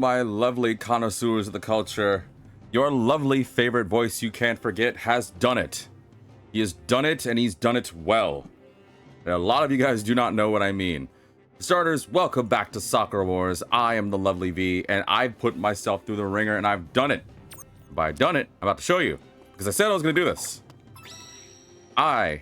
My lovely connoisseurs of the culture, your lovely favorite voice you can't forget has done it. He has done it, and he's done it well. And a lot of you guys do not know what I mean. For starters, welcome back to Sakura Wars. I am the lovely V, and I've put myself through the ringer, and I've done it. By done it, I'm about to show you, because I said I was going to do this. And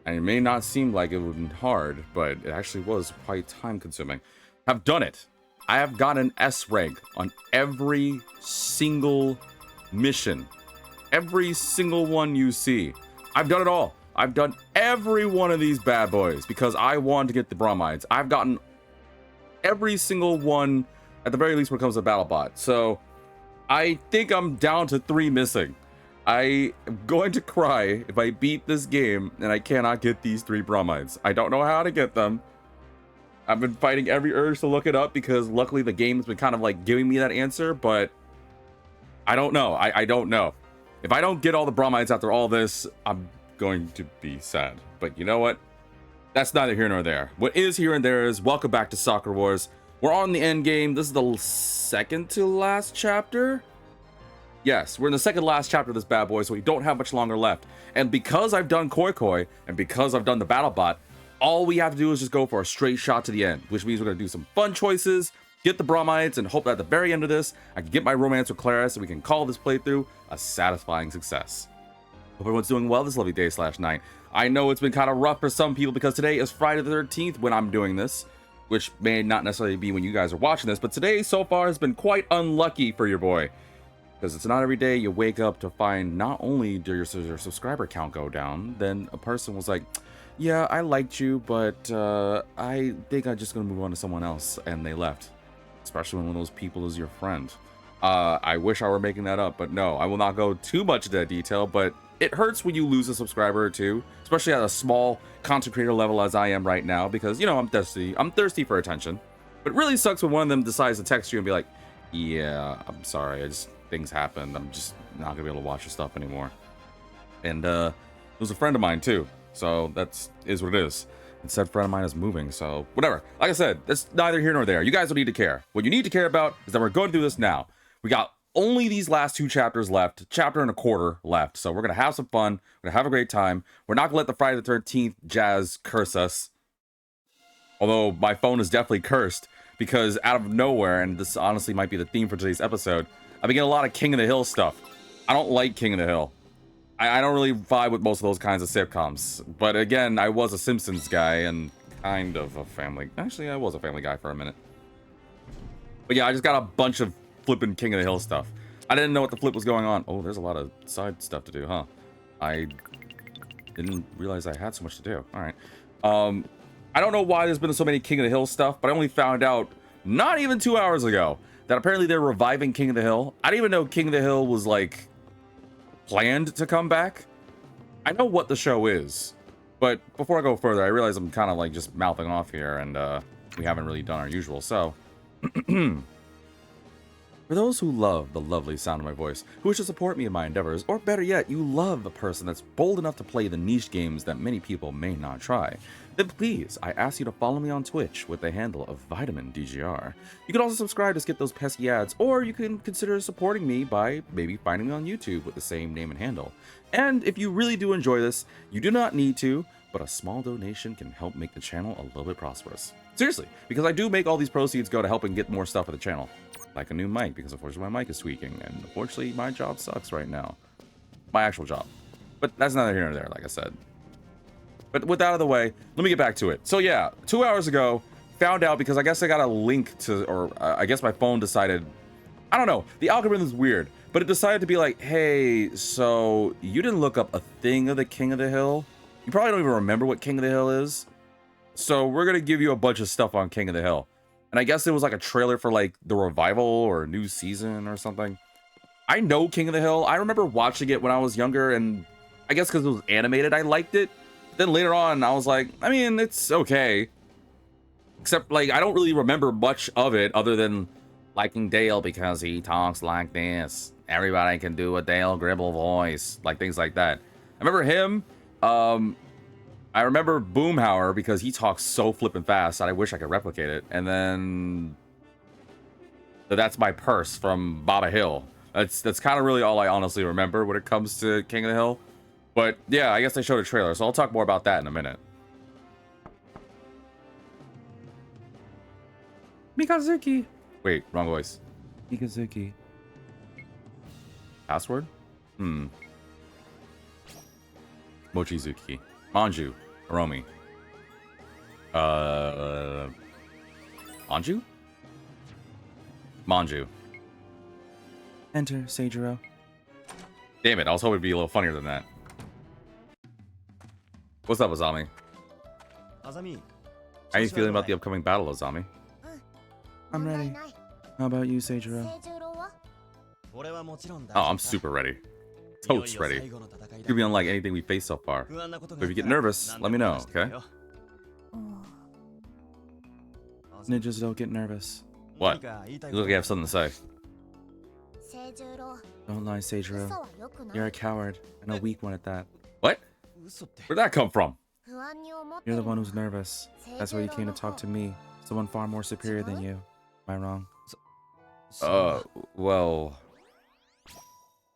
it may not seem like it would be hard, but it actually was quite time-consuming, have done it. I have got an S rank on every single mission. Every single one you see. I've done it all. I've done every one of these bad boys because I wanted to get the Bromides. I've gotten every single one, at the very least, when it comes to battlebot. So I think I'm down to 3 missing. I am going to cry if I beat this game and I cannot get these 3 Bromides. I don't know how to get them. I've been fighting every urge to look it up because luckily the game has been kind of like giving me that answer, but I don't know. I don't know. If I don't get all the Bromides after all this, I'm going to be sad. But you know what? That's neither here nor there. What is here and there is welcome back to Sakura Wars. We're on the end game. This is the second to last chapter. Yes, we're in the second last chapter of this bad boy, so we don't have much longer left. And because I've done Koi Koi, and because I've done the battlebot, all we have to do is just go for a straight shot to the end, which means we're going to do some fun choices, get the Bromides, and hope that at the very end of this, I can get my romance with Claris, and we can call this playthrough a satisfying success. Hope everyone's doing well this lovely day/night. I know it's been kind of rough for some people because today is Friday the 13th when I'm doing this, which may not necessarily be when you guys are watching this, but today so far has been quite unlucky for your boy. Because it's not every day you wake up to find not only did your subscriber count go down, then a person was like, yeah, I liked you, but I think I'm just going to move on to someone else, and they left. Especially when one of those people is your friend. I wish I were making that up, but no, I will not go too much into that detail, but it hurts when you lose a subscriber or two, especially at a small content creator level as I am right now, because, you know, I'm thirsty for attention. But it really sucks when one of them decides to text you and be like, yeah, I'm sorry, things happened. I'm just not gonna be able to watch your stuff anymore. And it was a friend of mine too, so is what it is. And said friend of mine is moving, so whatever. Like I said, that's neither here nor there. You guys don't need to care. What you need to care about is that we're going through this now. We got only these last 2 chapters left, chapter and a quarter left. So we're gonna have some fun. We're gonna have a great time. We're not gonna let the Friday the 13th jazz curse us. Although my phone is definitely cursed because out of nowhere, and this honestly might be the theme for today's episode, I've been getting a lot of King of the Hill stuff. I don't like King of the Hill. I don't really vibe with most of those kinds of sitcoms. But again, I was a Simpsons guy and kind of a family... Actually, I was a Family Guy for a minute. But yeah, I just got a bunch of flipping King of the Hill stuff. I didn't know what the flip was going on. Oh, there's a lot of side stuff to do, huh? I didn't realize I had so much to do. All right. I don't know why there's been so many King of the Hill stuff, but I only found out not even 2 hours ago that apparently they're reviving King of the Hill. I didn't even know King of the Hill was, like, planned to come back. I know what the show is, but before I go further, I realize I'm kind of, like, just mouthing off here, and we haven't really done our usual, so... For those who love the lovely sound of my voice, who wish to support me in my endeavors, or better yet, you love a person that's bold enough to play the niche games that many people may not try, then please, I ask you to follow me on Twitch with the handle of Vitamin DGR. You can also subscribe to skip those pesky ads, or you can consider supporting me by maybe finding me on YouTube with the same name and handle. And if you really do enjoy this, you do not need to, but a small donation can help make the channel a little bit prosperous. Seriously, because I do make all these proceeds go to helping get more stuff for the channel. Like a new mic, because unfortunately my mic is tweaking, and unfortunately my job sucks right now. My actual job. But that's neither here nor there, like I said. But with that out of the way, let me get back to it. So yeah, 2 hours ago, found out because I guess I got a link to, or I guess my phone decided, I don't know, the algorithm is weird, but it decided to be like, hey, so you didn't look up a thing of the King of the Hill? You probably don't even remember what King of the Hill is. So we're gonna give you a bunch of stuff on King of the Hill. And I guess it was like a trailer for like the revival or a new season or something. I know King of the Hill. I remember watching it when I was younger, and I guess because it was animated, I liked it. Then later on, I was like, I mean, it's okay. Except, like, I don't really remember much of it other than liking Dale because he talks like this. Everybody can do a Dale Gribble voice. Like, things like that. I remember him. I remember Boomhauer because he talks so flippin' fast that I wish I could replicate it. And then That's my purse from Baba Hill. That's kind of really all I honestly remember when it comes to King of the Hill. But yeah, I guess they showed a trailer, so I'll talk more about that in a minute. Mikazuki. Wait, wrong voice. Mikazuki. Password? Mochizuki. Manju. Hiromi. Manju? Manju. Enter, Seijiro. Damn it, I was hoping it'd be a little funnier than that. What's up, Azami? How are you feeling about the upcoming battle, Azami? I'm ready. How about you, Seijiro? Oh, I'm super ready. Totes ready. It could be unlike anything we faced so far. But if you get nervous, let me know, okay? Ninjas don't get nervous. What? You look like you have something to say. Don't lie, Seijiro. You're a coward, and a weak one at that. What? Where'd that come from? You're the one who's nervous. That's why you came to talk to me. Someone far more superior than you. Am I wrong? Well...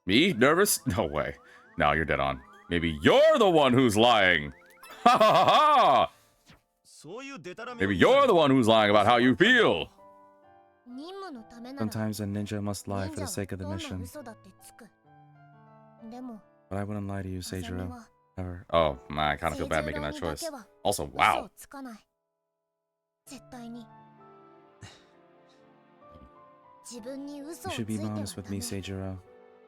Me? Nervous? No way. No, you're dead on. Maybe you're the one who's lying! Ha ha ha! Maybe you're the one who's lying about how you feel! Sometimes a ninja must lie for the sake of the mission. But I wouldn't lie to you, Seijiro. Ever. Oh, man, I kind of feel bad making that choice. Also, wow. You should be honest with me, Seijiro.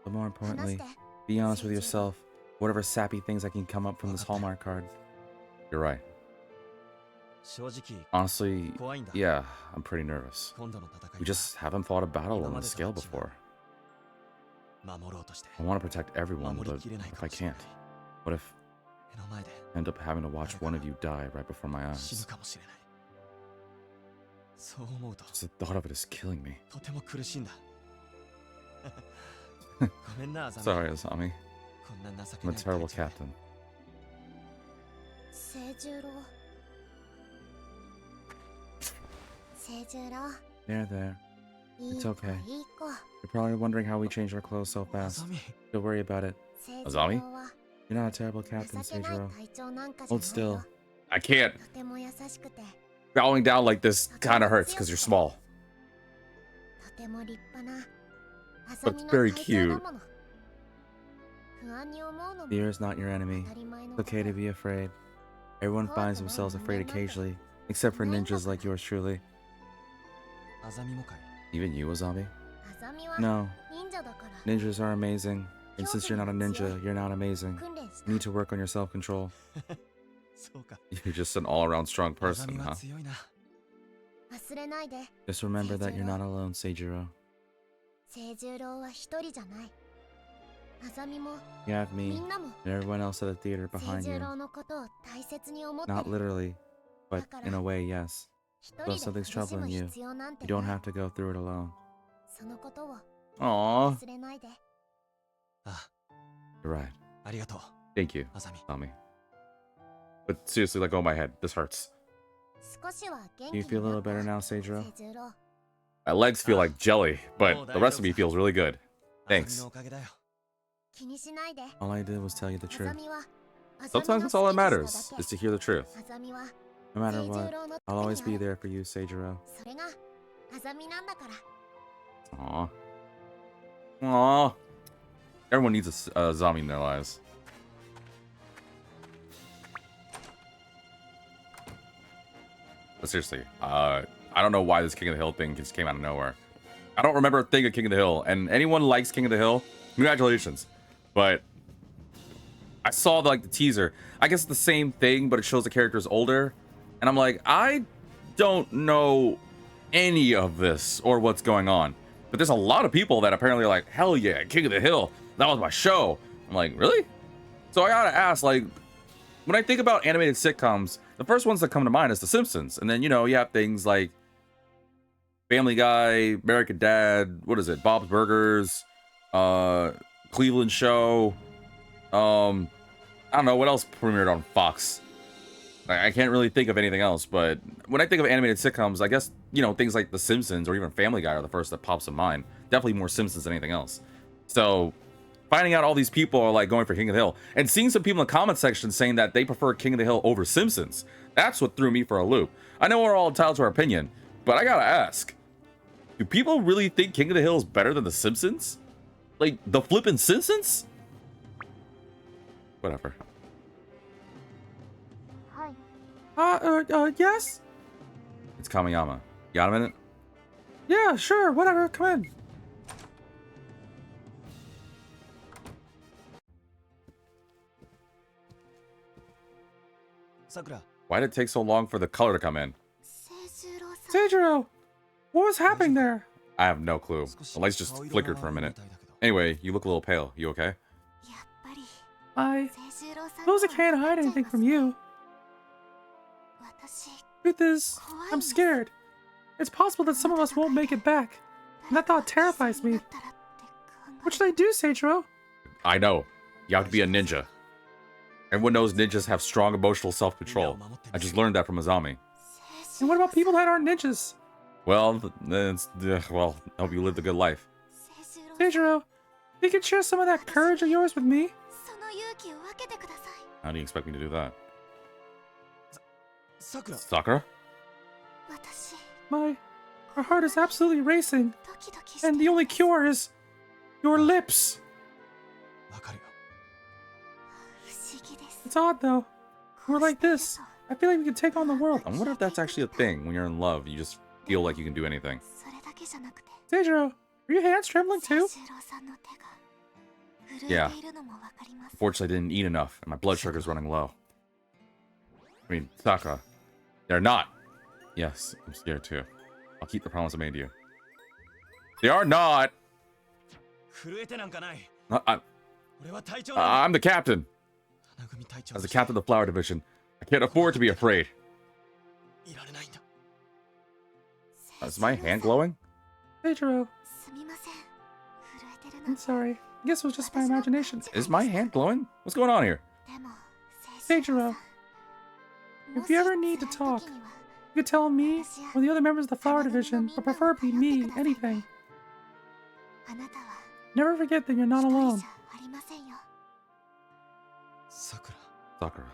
But more importantly, be honest with yourself. Whatever sappy things I can come up from this Hallmark card. You're right. Honestly, yeah, I'm pretty nervous. We just haven't fought a battle on this scale before. I want to protect everyone, but if I can't, what if I end up having to watch one of you die right before my eyes? Just the thought of it is killing me. Sorry, Azami. I'm a terrible captain. There. It's okay. You're probably wondering how we changed our clothes so fast. Don't worry about it. Azami? You're not a terrible captain, Seijiro. Hold still. I can't. Bowing down like this kind of hurts because you're small. But it's very cute. Fear is not your enemy. It's okay to be afraid. Everyone finds themselves afraid occasionally, except for ninjas like yours truly. Even you, Azami? No. Ninjas are amazing. And since you're not a ninja, you're not amazing. You need to work on your self-control. You're just an all-around strong person, huh? Just remember that you're not alone, Seijiro. You have me and everyone else at the theater behind you. Not literally, but in a way, yes. So if something's troubling you, you don't have to go through it alone. Aww. You're right. Thank you, Azami. But seriously, let go of my head. This hurts. Do you feel a little better now, Seijiro? My legs feel like jelly, but the rest of me feels really good. Thanks. All I did was tell you the truth. Sometimes that's all that matters, is to hear the truth. No matter what, I'll always be there for you, Seijiro. Aww. Aww. Everyone needs a zombie in their lives. But seriously, I don't know why this King of the Hill thing just came out of nowhere. I don't remember a thing of King of the Hill, and anyone likes King of the Hill, congratulations. But I saw the teaser. I guess it's the same thing, but it shows the characters older. And I'm like, I don't know any of this or what's going on. But there's a lot of people that apparently are like, hell yeah, King of the Hill. That was my show. I'm like, really? So I gotta ask, like, when I think about animated sitcoms, the first ones that come to mind is The Simpsons. And then, you know, you have things like Family Guy, American Dad, what is it? Bob's Burgers, Cleveland Show. I don't know, what else premiered on Fox? I can't really think of anything else, but when I think of animated sitcoms, I guess, you know, things like The Simpsons or even Family Guy are the first that pops in mind. Definitely more Simpsons than anything else. So finding out all these people are like going for King of the Hill and seeing some people in the comment section saying that they prefer King of the Hill over Simpsons, that's what threw me for a loop. I know we're all entitled to our opinion, but I gotta ask, do people really think King of the Hill is better than The Simpsons? Like, the flippin' Simpsons? Whatever. Yes? It's Kamiyama. You got a minute? Yeah, sure, whatever, come in. Sakura. Why did it take so long for the color to come in? Seijiro, what was happening there? I have no clue. The lights just flickered for a minute. Anyway, you look a little pale. You okay? I suppose I can't hide anything from you. Truth is, I'm scared. It's possible that some of us won't make it back, and that thought terrifies me. What should I do, Seijiro? I know. You have to be a ninja. Everyone knows ninjas have strong emotional self-control. I just learned that from Azami. And what about people that aren't ninjas? Well, well, I hope you lived a good life. Seijiro, you can share some of that courage of yours with me. How do you expect me to do that? Sakura. Sakura? My heart is absolutely racing, and the only cure is your lips. It's odd though. We're like this. I feel like we can take on the world. I wonder if that's actually a thing. When you're in love, you just feel like you can do anything. Seijiro, are your hands trembling too? Yeah. Unfortunately, I didn't eat enough, and my blood sugar's running low. I mean, Sakura. They're not. Yes, I'm scared too. I'll keep the promise I made you. They are not. I'm the captain. As the captain of the flower division, I can't afford to be afraid. Is my hand glowing? Seijiro, I'm sorry. I guess it was just my imagination. Is my hand glowing? What's going on here? Seijiro, if you ever need to talk, you could tell me or the other members of the flower division, or preferably me, anything. Never forget that you're not alone. Sakura.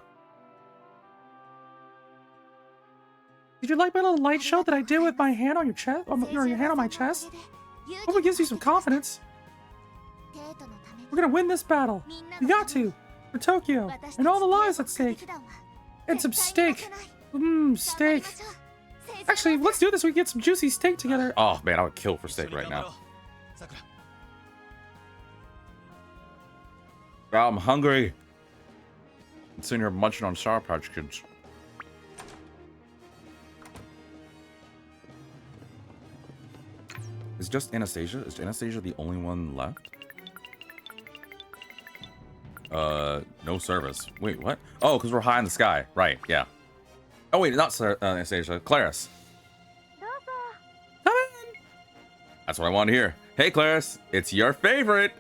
Did you like my little light show that I did with my hand on your chest? Or your hand on my chest? Hope it gives you some confidence. We're gonna win this battle. We got to. For Tokyo. And all the lives at stake. And some steak. Steak. Actually, let's do this. We can get some juicy steak together. Oh man, I would kill for steak right now. Oh, I'm hungry. I'm sitting here munching on Sour Patch Kids. Is just Anastasia? Is Anastasia the only one left? No service. Wait, what? Oh, because we're high in the sky. Right, yeah. Oh, wait, not Anastasia. Claris. Come in! That's what I want to hear. Hey, Claris. It's your favorite.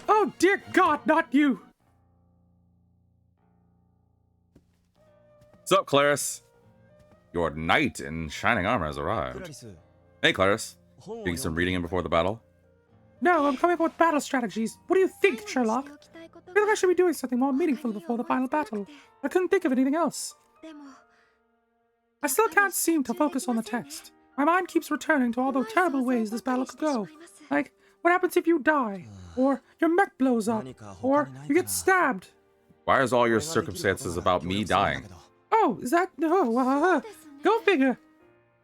Oh, dear God, not you. What's up, Claris? Your knight in shining armor has arrived. Hey, Claris. Doing some reading in before the battle? No, I'm coming up with battle strategies. What do you think, Sherlock? I feel like I should be doing something more meaningful before the final battle. I couldn't think of anything else. I still can't seem to focus on the text. My mind keeps returning to all the terrible ways this battle could go. Like, what happens if you die? Or your mech blows up? Or you get stabbed? Why is all your circumstances about me dying? Oh, is that... No, go figure.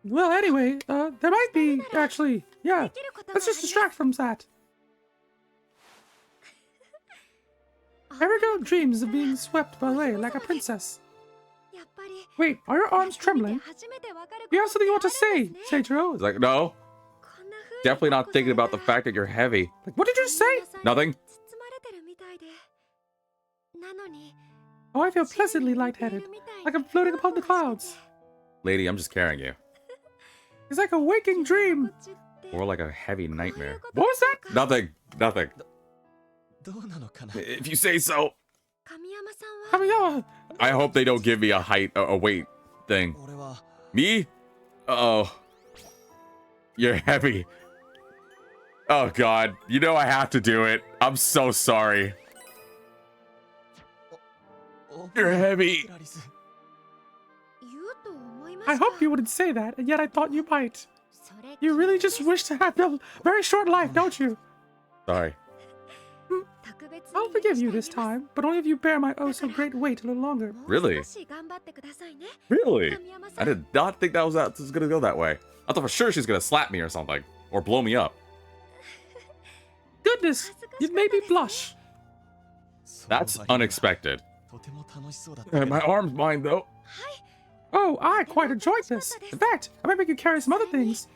Well, anyway, there might be, actually. Yeah, let's just distract from that. Every girl dreams of being swept away like a princess. Wait, are your arms trembling? You have something you want to say, Seijiro? It's like, no. Definitely not thinking about the fact that you're heavy. Like, what did you say? Nothing. Oh, I feel pleasantly lightheaded, like I'm floating upon the clouds. Lady, I'm just carrying you. It's like a waking dream. Or like a heavy nightmare. What was that? Nothing. Nothing. If you say so. Kamiyama! I hope they don't give me a weight thing. Me? Oh. You're heavy. Oh god, you know I have to do it. I'm so sorry. You're heavy. I hope you wouldn't say that, and yet I thought you might. You really just wish to have a very short life, don't you? Sorry. I'll forgive you this time, but only if you bear my oh so great weight a little longer. Really? Really? I did not think that was gonna go that way. I thought for sure she's gonna slap me or something. Or blow me up. Goodness, you've made me blush. That's unexpected. My arm's mine though. Oh, I quite enjoyed this. In fact, I might make you carry some other things.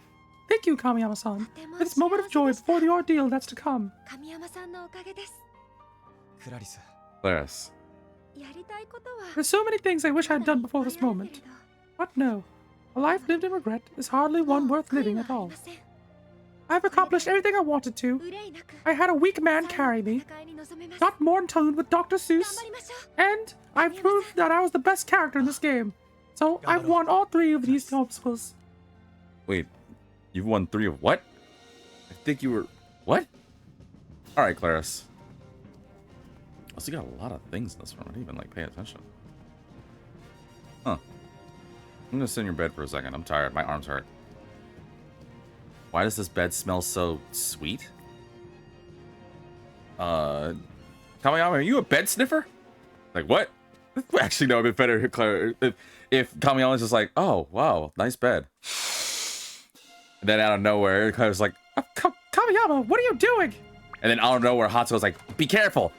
Thank you, Kamiyama-san, for this moment of joy before the ordeal that's to come. Claris. There's so many things I wish I'd done before this moment. But no, a life lived in regret is hardly one worth living at all. I've accomplished everything I wanted to. I had a weak man carry me, got more in tune with Dr. Seuss, and I proved that I was the best character in this game. So I've won all 3 of these obstacles. Wait, you've won 3 of what? I think you were... What? Alright, Claris. Also, you got a lot of things in this one. I didn't even, like, pay attention. Huh. I'm gonna sit in your bed for a second. I'm tired. My arms hurt. Why does this bed smell so sweet? Kamiyama, are you a bed sniffer? Like, what? Actually, no, it'd be better if Kamiyama's just like, oh, wow, nice bed. And then out of nowhere, Claire's like, Kamiyama, what are you doing? And then out of nowhere, Hatsuko's like, be careful.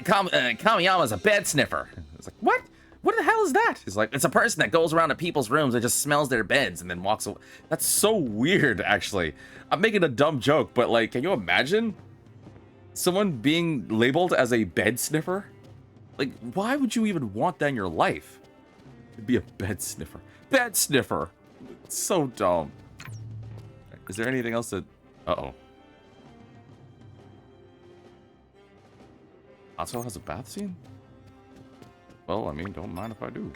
Kamiyama's a bed sniffer. It's like, what? What the hell is that? He's like, it's a person that goes around to people's rooms and just smells their beds and then walks away. That's so weird, actually. I'm making a dumb joke, but like, can you imagine someone being labeled as a bed sniffer? Like, why would you even want that in your life? To be a bed sniffer. Bed sniffer! It's so dumb. Is there anything else that... Uh-oh. Hatsuko has a bath scene? Well, I mean, don't mind if I do.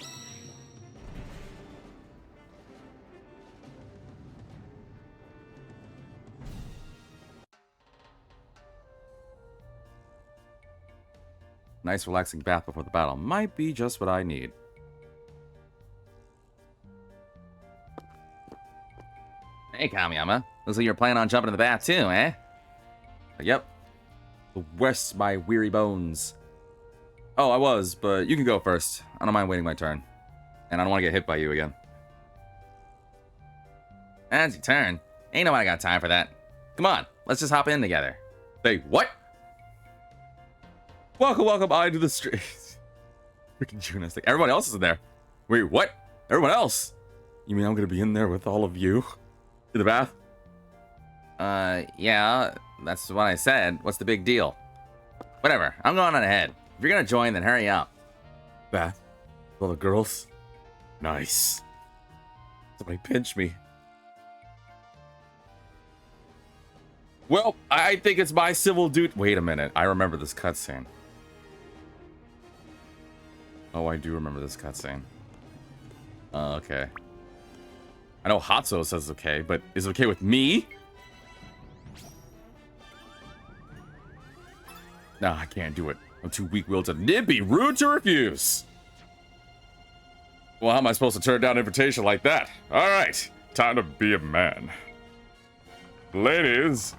Nice relaxing bath before the battle. Might be just what I need. Hey, Kamiyama. Looks like you're planning on jumping in the bath too, eh? Yep. To rest my weary bones. Oh, I was, but you can go first. I don't mind waiting my turn. And I don't want to get hit by you again. That's your turn. Ain't nobody got time for that. Come on, let's just hop in together. Say, what? Welcome, I to the street. Freaking Junas. Like, everyone else is in there. Wait, what? Everyone else? You mean I'm gonna be in there with all of you? In the bath? Yeah, that's what I said. What's the big deal? Whatever, I'm going on ahead. If you're gonna join, then hurry up. Bath? All the girls? Nice. Somebody pinch me. Well, I think it's my civil duty. Wait a minute, I remember this cutscene. Oh, I do remember this cutscene. Okay. I know Hatsuko says it's okay, but is it okay with me? No, I can't do it. I'm too weak-willed to be rude to refuse. Well, how am I supposed to turn down an invitation like that? All right, time to be a man. Ladies.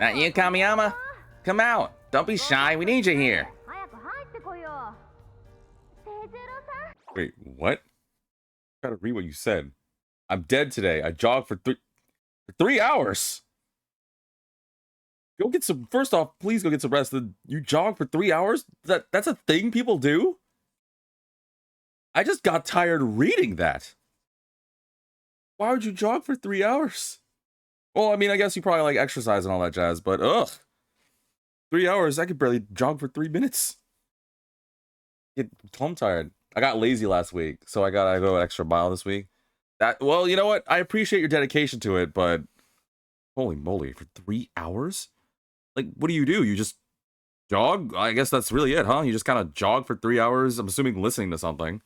Not you, Kamiyama? Come out. Don't be shy. We need you here. Wait, what? I gotta read what you said. I'm dead today. I jogged for 3 hours. Go get some. First off, please go get some rest. You jog for 3 hours? That's a thing people do? I just got tired reading that. Why would you jog for 3 hours? Well, I mean, I guess you probably like exercise and all that jazz, but ugh. 3 hours, I could barely jog for 3 minutes. I'm tired. I got lazy last week, so I gotta go an extra mile this week. Well, you know what? I appreciate your dedication to it, but holy moly, for 3 hours? Like, what do? You just jog? I guess that's really it, huh? You just kind of jog for 3 hours. I'm assuming listening to something.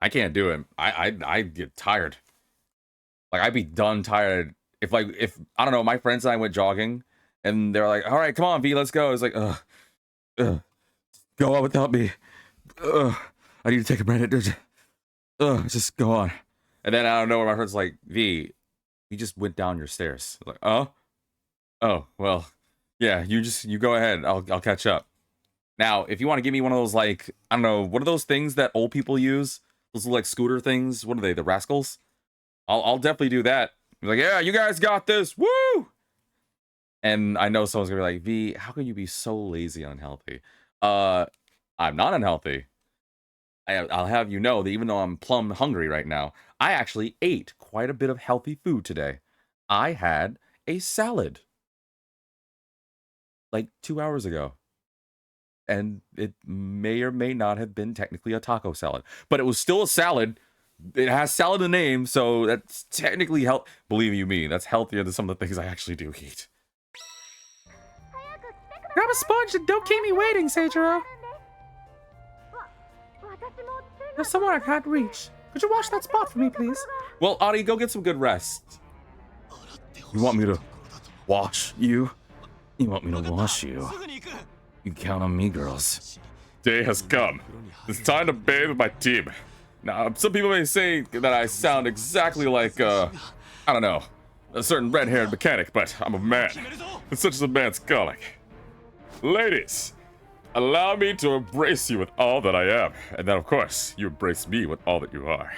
I can't do it. I get tired. Like, I'd be done tired if I don't know, my friends and I went jogging and they're like, all right, come on, V, let's go. It's like, go on without me. I need to take a minute. Just go on. And then I don't know where my friend's like, V, you just went down your stairs. Like, oh, well, yeah, you go ahead. I'll catch up. Now, if you want to give me one of those, like, I don't know, what are those things that old people use? Those little, like, scooter things. What are they? The rascals? I'll definitely do that. Be like, yeah, you guys got this. Woo! And I know someone's gonna be like, V, how can you be so lazy and unhealthy? I'm not unhealthy. I'll have you know that even though I'm plumb hungry right now, I actually ate quite a bit of healthy food today. I had a salad like 2 hours ago. And it may or may not have been technically a taco salad, but it was still a salad. It has salad in the name, so that's technically health. Believe you me, that's healthier than some of the things I actually do eat. Grab a sponge and don't keep me waiting, Seijiro. There's somewhere I can't reach. Could you wash that spot for me, please? Well, Adi, go get some good rest. You want me to wash you? You want me to wash you? You count on me, girls. Day has come. It's time to bathe with my team. Now, some people may say that I sound exactly like, I don't know, a certain red-haired mechanic, but I'm a man. And such is a man's calling. Ladies, allow me to embrace you with all that I am. And then, of course, you embrace me with all that you are.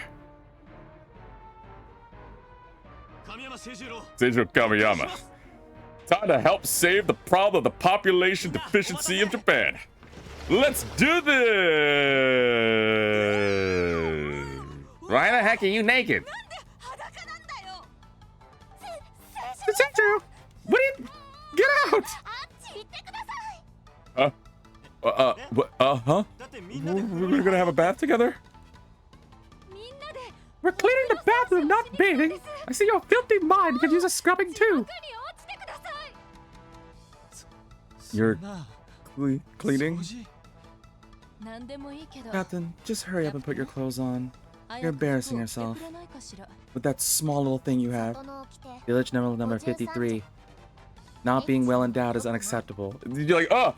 Seijiro Kamiyama. Time to help save the problem of the population deficiency of Japan. Let's do this! Why the heck are you naked? Seijiro, what are you... Get out! Huh? We're gonna have a bath together? We're cleaning the bathroom, not bathing. I see your filthy mind could use a scrubbing too. You're cleaning? Captain, just hurry up and put your clothes on. You're embarrassing yourself. With that small little thing you have. Village number 53. Not being well endowed is unacceptable. You're like,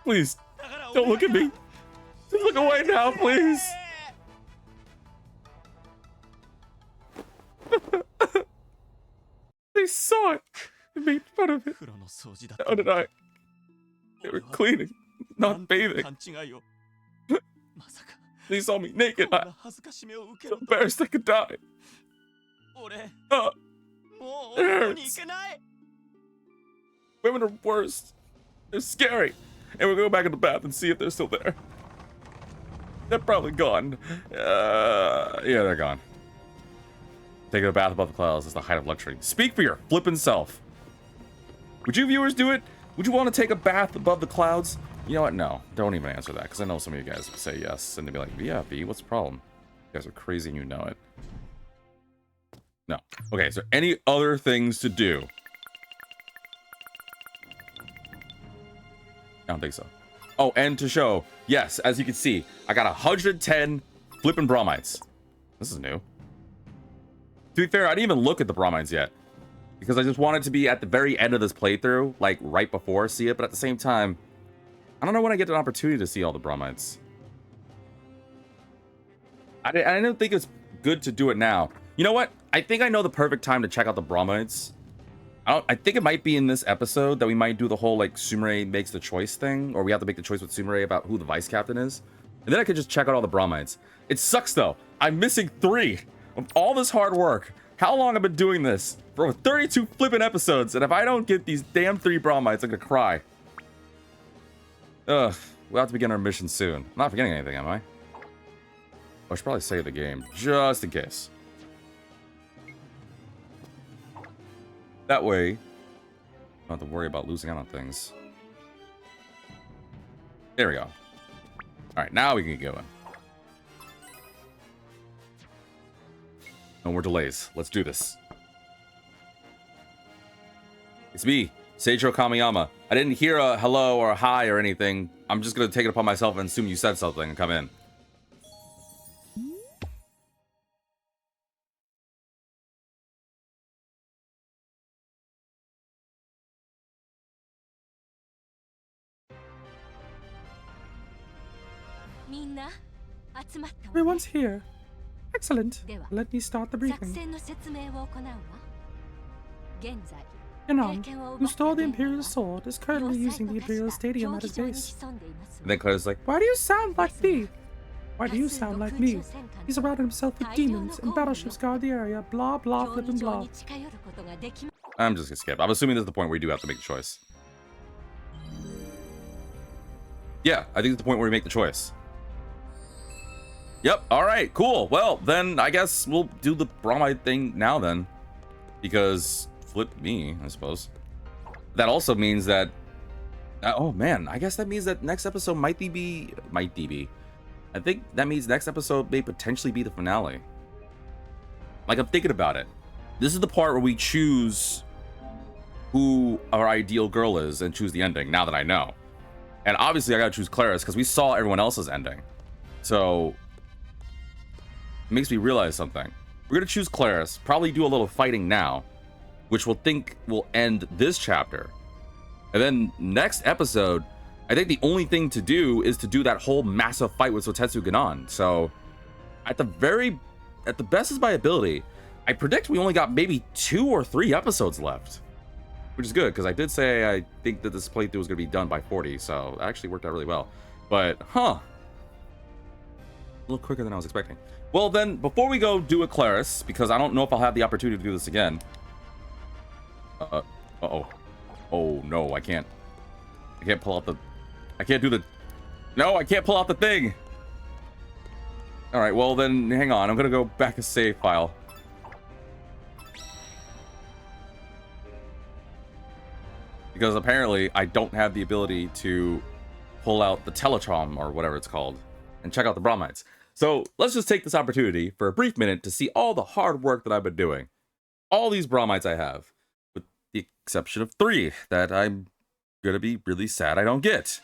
please, don't look at me. Just look away now, please. They saw it. They made fun of it. How did I? They were cleaning, not bathing. They saw me naked. I'm so embarrassed I could die. It hurts. Women are worst. They're scary. And we'll go back in the bath and see if they're still there. They're probably gone. Yeah, they're gone. Taking a bath above the clouds is the height of luxury. Speak for your flippin' self. Would you viewers do it? Would you want to take a bath above the clouds? You know what? No. Don't even answer that, because I know some of you guys would say yes, and they'd be like, yeah, B, what's the problem? You guys are crazy and you know it. No. Okay, is there any other things to do? I don't think so. Oh, and to show, yes, as you can see, I got 110 flippin' bromides. This is new. To be fair, I didn't even look at the bromides yet, because I just wanted to be at the very end of this playthrough, like right before I see it, but at the same time, I don't know when I get an opportunity to see all the bromides. I didn't think it's good to do it now. You know what? I think I know the perfect time to check out the bromides. I think it might be in this episode that we might do the whole, like, Sumire makes the choice thing, or we have to make the choice with Sumire about who the vice captain is. And then I could just check out all the bromides. It sucks, though. I'm missing 3 of all this hard work. How long I've been doing this? For over 32 flippin' episodes, and if I don't get these damn 3 bromides, I'm gonna cry. Ugh, we'll have to begin our mission soon. I'm not forgetting anything, am I? I should probably save the game, just in case. That way, I don't have to worry about losing out on things. There we go. Alright, now we can get going. No more delays. Let's do this. It's me, Seijiro Kamiyama. I didn't hear a hello or a hi or anything. I'm just gonna take it upon myself and assume you said something and come in. Everyone's here. Excellent. Let me start the briefing. Ganon, who stole the Imperial Sword, is currently using the Imperial Stadium at his base. And then Claire's like, Why do you sound like me? Why do you sound like me? He's surrounded himself with demons, and battleships guard the area, blah blah flippin' blah. I'm just gonna skip. I'm assuming this is the point where you do have to make the choice. Yeah, I think it's the point where we make the choice. Yep, alright, cool. Well, then I guess we'll do the Bromide thing now then. Because flip me, I suppose. That also means that... oh man, I guess that means that next episode might be... I think that means next episode may potentially be the finale. Like, I'm thinking about it. This is the part where we choose who our ideal girl is and choose the ending, now that I know. And obviously I gotta choose Claris, because we saw everyone else's ending. So... it makes me realize something. We're gonna choose Claris, probably do a little fighting now, which we'll think will end this chapter. And then next episode, I think the only thing to do is to do that whole massive fight with Sotetsu Ganon. So at the best of my ability, I predict we only got maybe 2 or 3 episodes left, which is good because I did say I think that this playthrough was gonna be done by 40, so it actually worked out really well. But a little quicker than I was expecting. Well then, before we go do a Claris, because I don't know if I'll have the opportunity to do this again. Uh-oh. Oh no, I can't pull out the... I can't do the... No, I can't pull out the thing! Alright, well then, hang on. I'm gonna go back to save file. Because apparently, I don't have the ability to pull out the Teletrom, or whatever it's called, and check out the Bromides. So, let's just take this opportunity for a brief minute to see all the hard work that I've been doing. All these Bromides I have. With the exception of 3 that I'm gonna be really sad I don't get.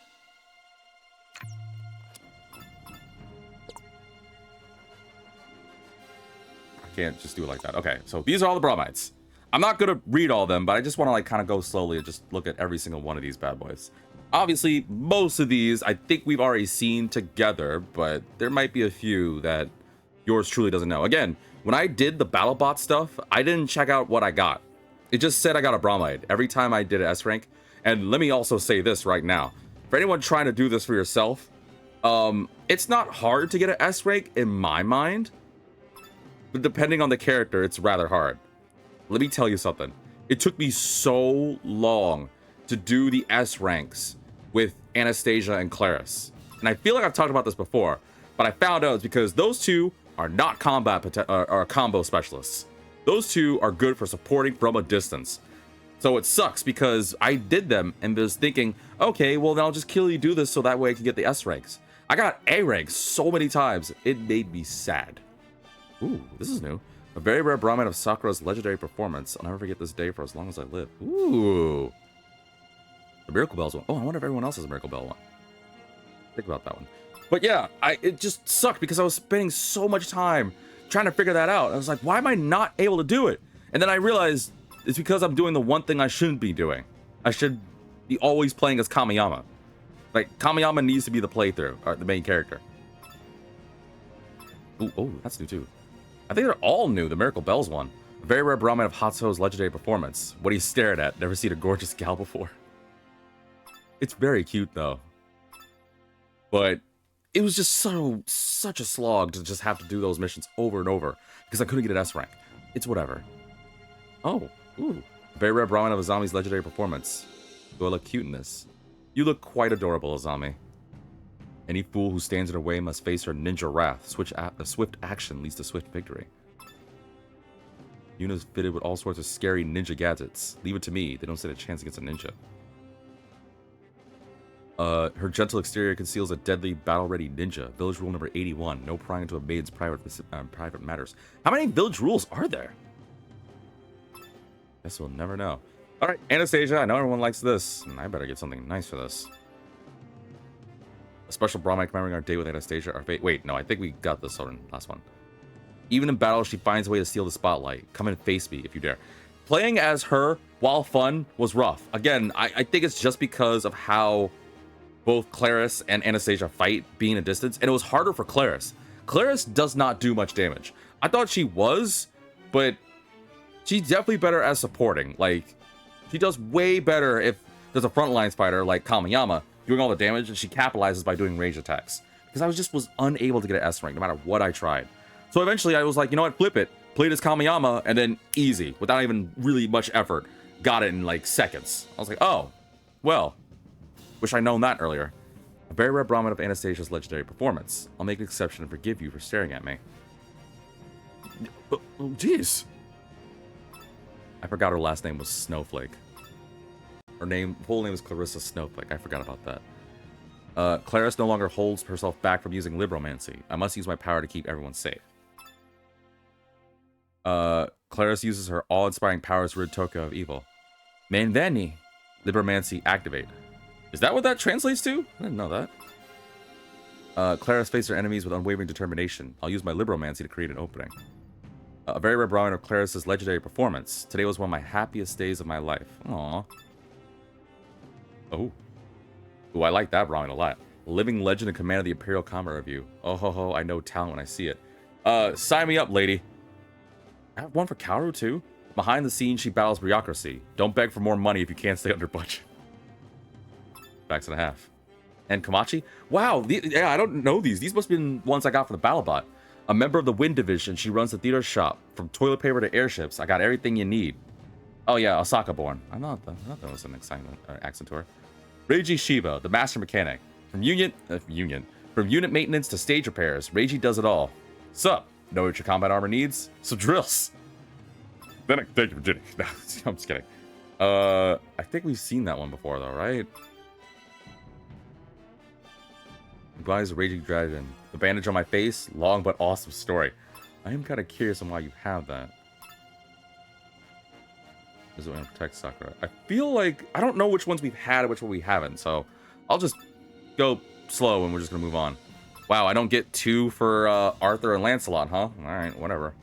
I can't just do it like that. Okay, so these are all the Bromides. I'm not gonna read all of them, but I just want to like kind of go slowly and just look at every single one of these bad boys. Obviously, most of these I think we've already seen together, but there might be a few that yours truly doesn't know. Again, when I did the battlebot stuff, I didn't check out what I got. It just said I got a Bromide every time I did an S rank. And let me also say this right now. For anyone trying to do this for yourself, it's not hard to get an S rank in my mind. But depending on the character, it's rather hard. Let me tell you something. It took me so long to do the S ranks with Anastasia and Claris. And I feel like I've talked about this before, but I found out it's because those two are not or combo specialists. Those two are good for supporting from a distance. So it sucks because I did them and was thinking, okay, well then I'll just kill you, do this so that way I can get the S ranks. I got A ranks so many times, it made me sad. Ooh, this is new. A very rare Bromide of Sakura's legendary performance. I'll never forget this day for as long as I live. Ooh. The Miracle Bell's one. Oh, I wonder if everyone else has a Miracle Bell one. Think about that one. But yeah, it just sucked because I was spending so much time trying to figure that out. I was like, why am I not able to do it? And then I realized it's because I'm doing the one thing I shouldn't be doing. I should be always playing as Kamiyama. Like, Kamiyama needs to be the playthrough, or the main character. Ooh, oh, that's new too. I think they're all new, the Miracle Bells one. A very rare Bromide of Hatsuho's legendary performance. What he's stared at. Never seen a gorgeous gal before. It's very cute though. But it was just such a slog to just have to do those missions over and over because I couldn't get an S rank. It's whatever. Oh, ooh. Very rare Bromide of Azami's legendary performance. Do I look cute in this? You look quite adorable, Azami. Any fool who stands in her way must face her ninja wrath. Swift action leads to swift victory. Yuna's fitted with all sorts of scary ninja gadgets. Leave it to me. They don't stand a chance against a ninja. Her gentle exterior conceals a deadly battle-ready ninja. Village rule number 81: no prying into a maiden's private matters. How many village rules are there? Guess we'll never know. All right, Anastasia. I know everyone likes this, and I better get something nice for this. A special Bromide commemorating our date with Anastasia. Our fate. Wait, no, I think we got this one. Last one. Even in battle, she finds a way to steal the spotlight. Come and face me if you dare. Playing as her, while fun, was rough. Again, I think it's just because of how both Claris and Anastasia fight being a distance, and it was harder for Claris. Claris does not do much damage. I thought she was, but she's definitely better as supporting. Like, she does way better if there's a frontlines fighter like Kamiyama doing all the damage, and she capitalizes by doing range attacks. Because I was unable to get an S rank no matter what I tried. So eventually I was like, you know what, flip it. Played as Kamiyama, and then easy, without even really much effort, got it in like seconds. I was like, oh, well. Wish I'd known that earlier. A very rare Bromide of Anastasia's legendary performance. I'll make an exception and forgive you for staring at me. Oh, jeez. I forgot her last name was Snowflake. Her full name is Clarissa Snowflake. I forgot about that. Claris no longer holds herself back from using Libromancy. I must use my power to keep everyone safe. Claris uses her awe-inspiring powers to rid Tokyo of evil. Manveni. Libromancy activate. Is that what that translates to? I didn't know that. Claris faces her enemies with unwavering determination. I'll use my Libromancy to create an opening. A very rare Bromide of Claris's legendary performance. Today was one of my happiest days of my life. Aww. Oh. Ooh, I like that Bromide a lot. Living legend and command of the Imperial Combat Review. Oh ho ho, I know talent when I see it. Sign me up, lady. I have one for Kaoru too. Behind the scenes, she battles bureaucracy. Don't beg for more money if you can't stay under budget. Facts and a half. And Komachi? Wow, yeah, I don't know these. These must have been ones I got for the battlebot. A member of the Wind Division, she runs the theater shop. From toilet paper to airships, I got everything you need. Oh yeah, Osaka born. I thought that was an accent to her. Reiji Shiba, the master mechanic. From unit maintenance to stage repairs, Reiji does it all. Sup? Know what your combat armor needs? Some drills. Then thank you for Jenny. No, I'm just kidding. I think we've seen that one before though, right? Implies a raging dragon. The bandage on my face, long but awesome story. I am kind of curious on why you have that. Is it going to protect Sakura? I feel like I don't know which ones we've had and which one we haven't, so I'll just go slow and we're just gonna move on. Wow, I don't get 2 for Arthur and Lancelot, huh? All right, whatever.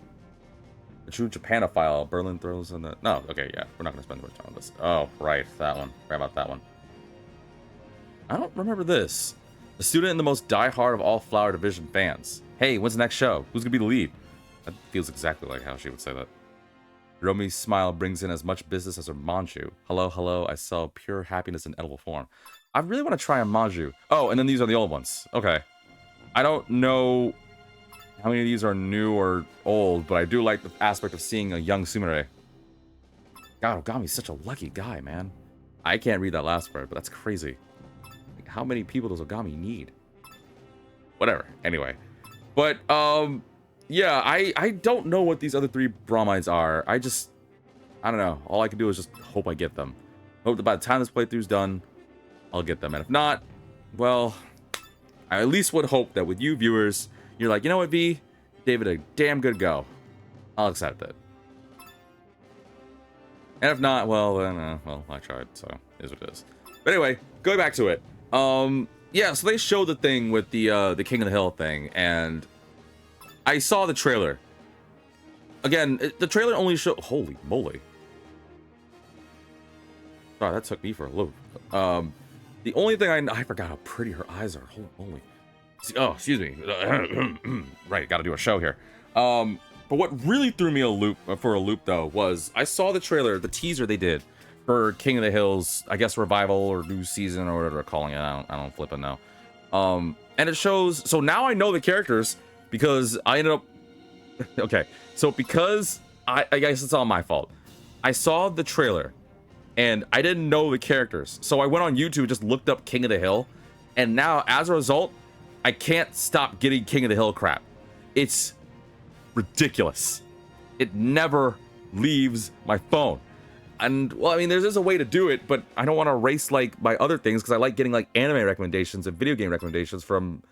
The true Japanophile. Berlin throws in the. No, okay, yeah, we're not gonna spend much time on this. Oh, right, that one. Forgot about that one. I don't remember this. A student and the most diehard of all Flower Division fans. Hey, when's the next show? Who's gonna be the lead? That feels exactly like how she would say that. Romi's smile brings in as much business as her manju. Hello, hello, I sell pure happiness in edible form. I really want to try a manju. Oh, and then these are the old ones. Okay. I don't know how many of these are new or old, but I do like the aspect of seeing a young Sumire. God, Ogami's such a lucky guy, man. I can't read that last part, but that's crazy. Like, how many people does Ogami need? Whatever. Anyway. But, yeah, I don't know what these other 3 Bromides are. I don't know. All I can do is just hope I get them. Hope that by the time this playthrough's done, I'll get them. And if not, well, I at least would hope that with you viewers, you're like, you know what, V? Gave it a damn good go. I'll accept it. And if not, well, then, well, I tried, so it is what it is. But anyway, going back to it. Yeah, so they showed the thing with the King of the Hill thing, and I saw the trailer. Again, the trailer only showed... Holy moly. Sorry, that took me for a loop. The only thing I forgot how pretty her eyes are. Holy moly. Oh, excuse me. Right, gotta do a show here. But what really threw me for a loop, though, was I saw the trailer, the teaser they did for King of the Hill's, I guess, revival or new season or whatever they're calling it. I don't flip it now. And it shows... So now I know the characters because I ended up... Okay, so because... I guess it's all my fault. I saw the trailer and I didn't know the characters. So I went on YouTube and just looked up King of the Hill. And now, as a result, I can't stop getting King of the Hill crap. It's ridiculous. It never leaves my phone. And well, I mean, there's a way to do it, but I don't want to race like my other things because I like getting like anime recommendations and video game recommendations from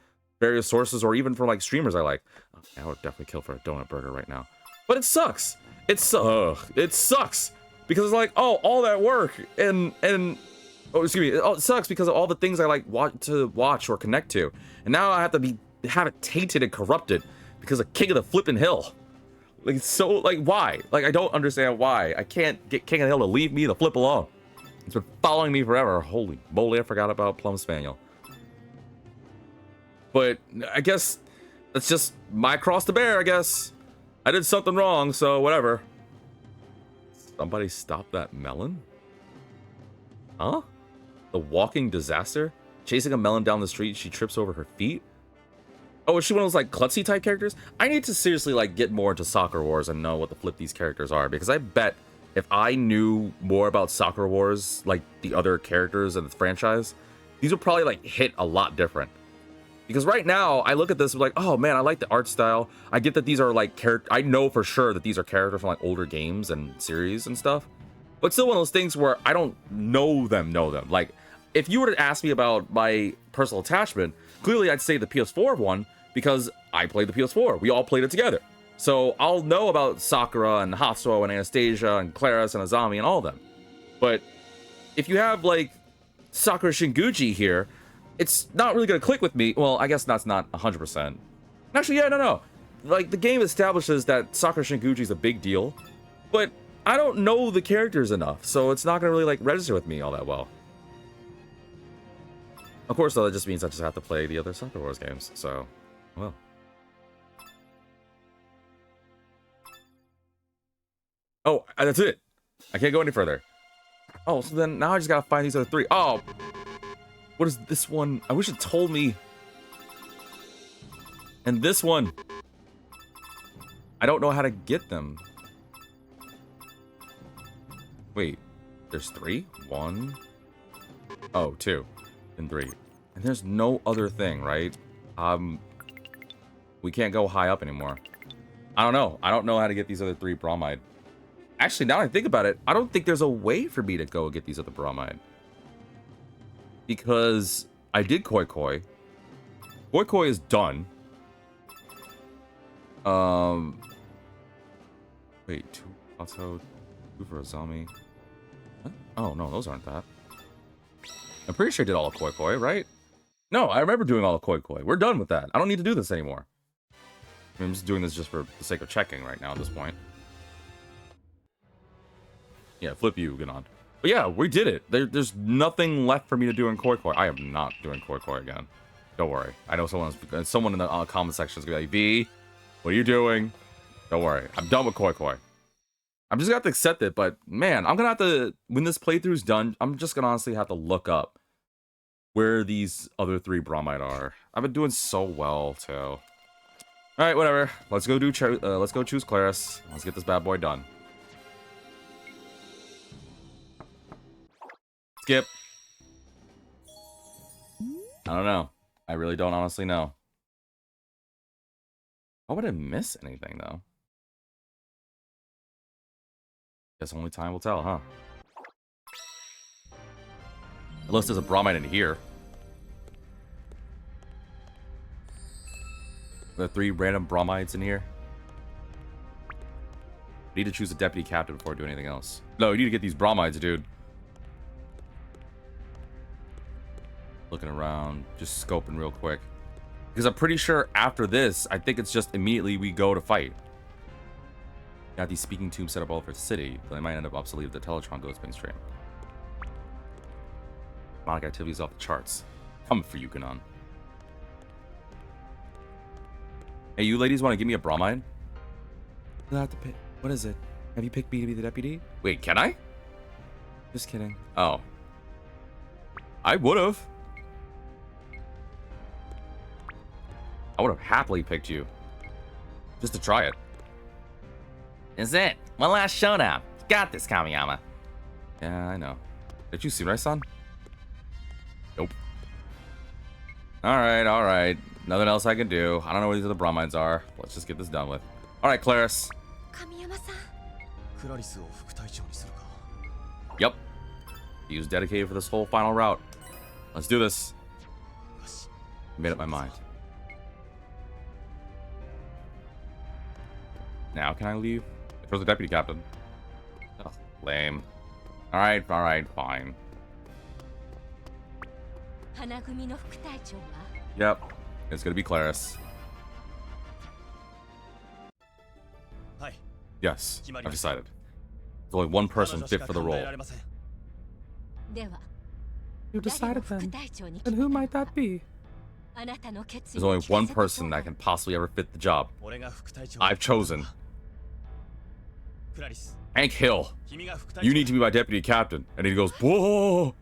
various sources or even from like streamers I like. I would definitely kill for a donut burger right now, but it sucks. It sucks because it's like, oh, all that work and oh, excuse me, it sucks because of all the things I like want to watch or connect to, and now I have to have it tainted and corrupted because of King of the Flippin' Hill. Like, so, like, why? Like, I don't understand why. I can't get King of the Hill to leave me the flip alone. It's been following me forever. Holy moly, I forgot about Plum Spaniel. But I guess that's just my cross to bear, I guess. I did something wrong, so whatever. Somebody stop that melon? Huh? The walking disaster? Chasing a melon down the street, she trips over her feet? Oh, is she one of those, like, klutzy type characters? I need to seriously, like, get more into Sakura Wars and know what the flip these characters are, because I bet if I knew more about Sakura Wars, like, the other characters in the franchise, these would probably, like, hit a lot different. Because right now, I look at this like, oh, man, I like the art style. I get that these are, like, I know for sure that these are characters from, like, older games and series and stuff. But still one of those things where I don't know them. Like, if you were to ask me about my personal attachment, clearly I'd say the PS4 one, because I played the PS4. We all played it together. So I'll know about Sakura and Hatsuo and Anastasia and Claris and Azami and all of them. But if you have, like, Sakura Shinguji here, it's not really going to click with me. Well, I guess that's not 100%. Actually, yeah, no. Like, the game establishes that Sakura Shinguji is a big deal, but I don't know the characters enough, so it's not going to really, like, register with me all that well. Of course, though, that just means I just have to play the other Sakura Wars games, so, well. Oh, that's it. I can't go any further. Oh, so then now I just gotta find these other three. Oh, what is this one? I wish it told me. And this one. I don't know how to get them. Wait, there's three? One. Oh, two. And three. And there's no other thing, right? We can't go high up anymore. I don't know. I don't know how to get these other three Bromide. Actually, now that I think about it, I don't think there's a way for me to go get these other Bromide. Because I did Koi Koi. Koi Koi is done. Wait, two Pato, two for Azami. What? Oh, no, those aren't that. I'm pretty sure I did all of Koi Koi, right? No, I remember doing all of Koi Koi. We're done with that. I don't need to do this anymore. I'm just doing this just for the sake of checking right now at this point. Yeah, flip you, Ganon. But yeah, we did it. There's nothing left for me to do in Koi Koi. I am not doing Koi Koi again. Don't worry. I know someone in the comment section is going to be like, V, what are you doing? Don't worry. I'm done with Koi Koi. I'm just going to have to accept it, but man, I'm going to have to, when this playthrough's done, I'm just going to honestly have to look up where these other three Bromide are. I've been doing so well, too. All right, whatever. Let's go choose Claris. Let's get this bad boy done. Skip. I don't know. I really don't honestly know. Why would I miss anything, though? Guess only time will tell, huh? Unless there's a Bromide in here. There are 3 random Bromides in here. I need to choose a deputy captain before I do anything else. No, you need to get these Bromides, dude. Looking around, just scoping real quick. Because I'm pretty sure after this, I think it's just immediately we go to fight. Got these speaking tubes set up all over the city, but they might end up obsolete if the Teletron goes mainstream. Demonic activities off the charts. Coming for you, Ganon. Hey, you ladies want to give me a Bromide? You'll have to pick. What is it? Have you picked me to be the deputy? Wait, can I? Just kidding. Oh. I would've. I would have happily picked you. Just to try it. Is it? One last showdown. Got this, Kamiyama. Yeah, I know. Did you see what I saw? Nope. Alright. Nothing else I can do. I don't know where these other Bromides are. Let's just get this done with. Alright, Claris. Yep. He was dedicated for this whole final route. Let's do this. Made up my mind. Now can I leave? It was the deputy captain. Oh, lame. Alright, fine. Yep. It's gonna be Claris. Yes, I've decided. There's only one person fit for the role. You decided then. And who might that be? There's only one person that can possibly ever fit the job. I've chosen Hank Hill. You need to be my deputy captain. And he goes, whoa!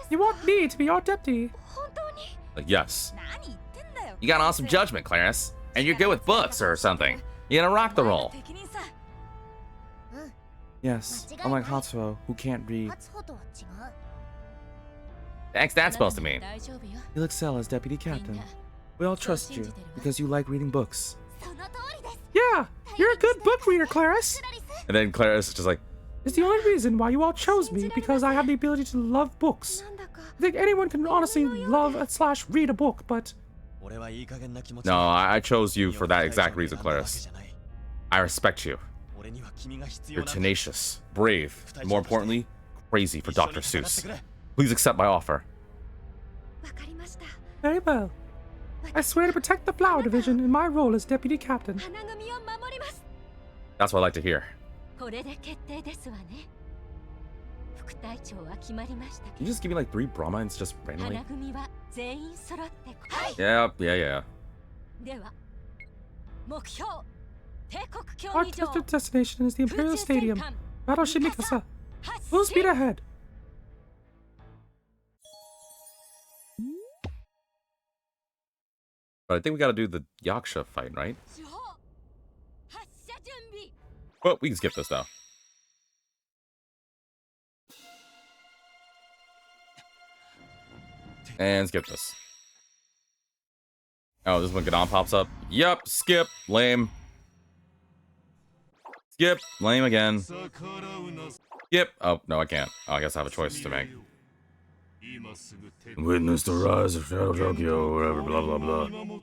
You want me to be your deputy? Like, yes. You got awesome judgment, Claris. And you're good with books or something. You're gonna rock the role. Yes, unlike Hatsuo, who can't read. Thanks, that's supposed to mean. You'll excel as deputy captain. We all trust you because you like reading books. Yeah, you're a good book reader, Claris. And then Claris is just like, It's the only reason why you all chose me, because I have the ability to love books. I think anyone can honestly love / read a book, but... no, I chose you for that exact reason, Claris. I respect you. You're tenacious, brave, and more importantly, crazy for Dr. Seuss. Please accept my offer. Very well. I swear to protect the flower division in my role as deputy captain. That's what I like to hear. Can you just give me like 3 Bromides just randomly? Yeah. Our expected destination is the Imperial Stadium, Battleship Mikasa. Full speed ahead. But I think we gotta do the Yaksha fight, right? Well, we can skip this though. And skip this. Oh, this is when Gadon pops up. Yep, skip. Lame. Skip. Lame again. Skip. Oh, no, I can't. Oh, I guess I have a choice to make. Witness the rise of Shadow Tokyo, whatever, blah, blah, blah.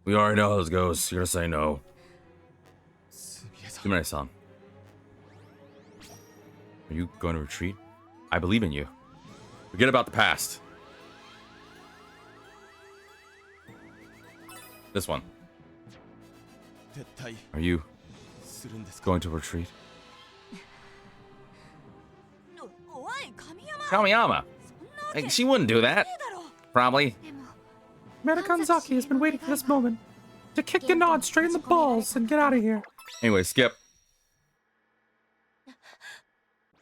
We already know how this goes. You're gonna say no. Sumire-san. Are you going to retreat? I believe in you. Forget about the past. This one. Are you going to retreat? Kamiyama! Like, she wouldn't do that. Probably. Commander Kanzaki has been waiting for this moment to kick the nod straight in the balls and get out of here. Anyway, skip.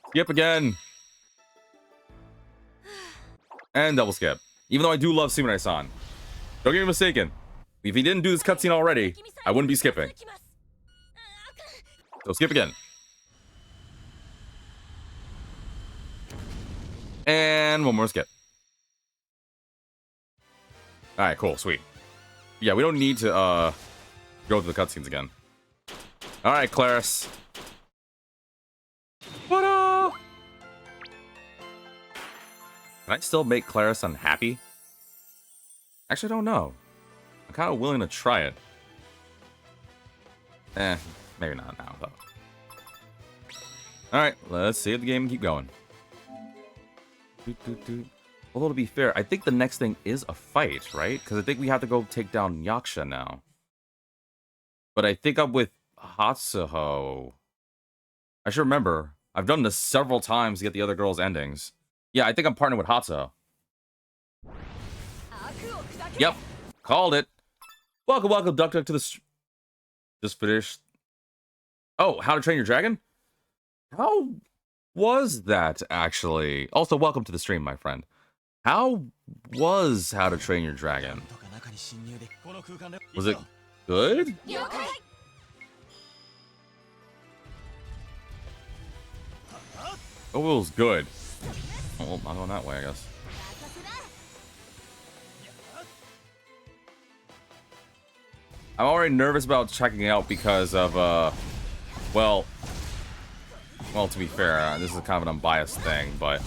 Skip again. And double skip. Even though I do love Sumire-san. Don't get me mistaken. If he didn't do this cutscene already, I wouldn't be skipping. So skip again. And one more skip. Alright, cool, sweet. Yeah, we don't need to go through the cutscenes again. Alright, Claris. Ta-da! Can I still make Claris unhappy? Actually, I don't know. I'm kind of willing to try it. Maybe not now, though. Alright, let's save the game and keep going. Although, to be fair, I think the next thing is a fight, right? Because I think we have to go take down Yaksha now. But I think I'm with Hatsuho. I should remember. I've done this several times to get the other girls' endings. Yeah, I think I'm partnering with Hatsuho. Yep, called it. Welcome, Duck to the... Just finished. Oh, How to Train Your Dragon? How was that, actually? Also, welcome to the stream, my friend. How was How to Train Your Dragon? Was it good? Oh, it was good. Oh, well, not going that way, I guess. I'm already nervous about checking out because of, well, well, to be fair, this is kind of an unbiased thing, but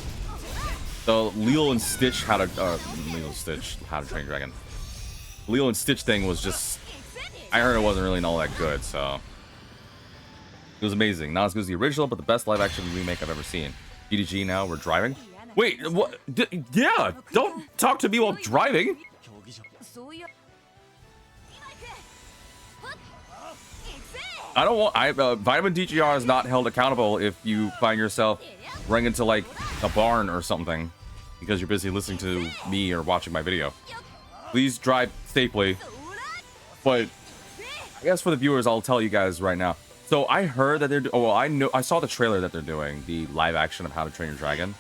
the Lilo and Stitch Lilo and Stitch How to Train Your Dragon. Lilo and Stitch thing was just, I heard it wasn't really all that good, so it was amazing. Not as good as the original, but the best live action remake I've ever seen. GDG now, we're driving. Wait, what? Yeah, don't talk to me while driving. I don't want. Vitamin DGR is not held accountable if you find yourself running into like a barn or something because you're busy listening to me or watching my video. Please drive safely. But I guess for the viewers, I'll tell you guys right now. So I heard that they're. Oh, well, I saw the trailer that they're doing, the live action of How to Train Your Dragon.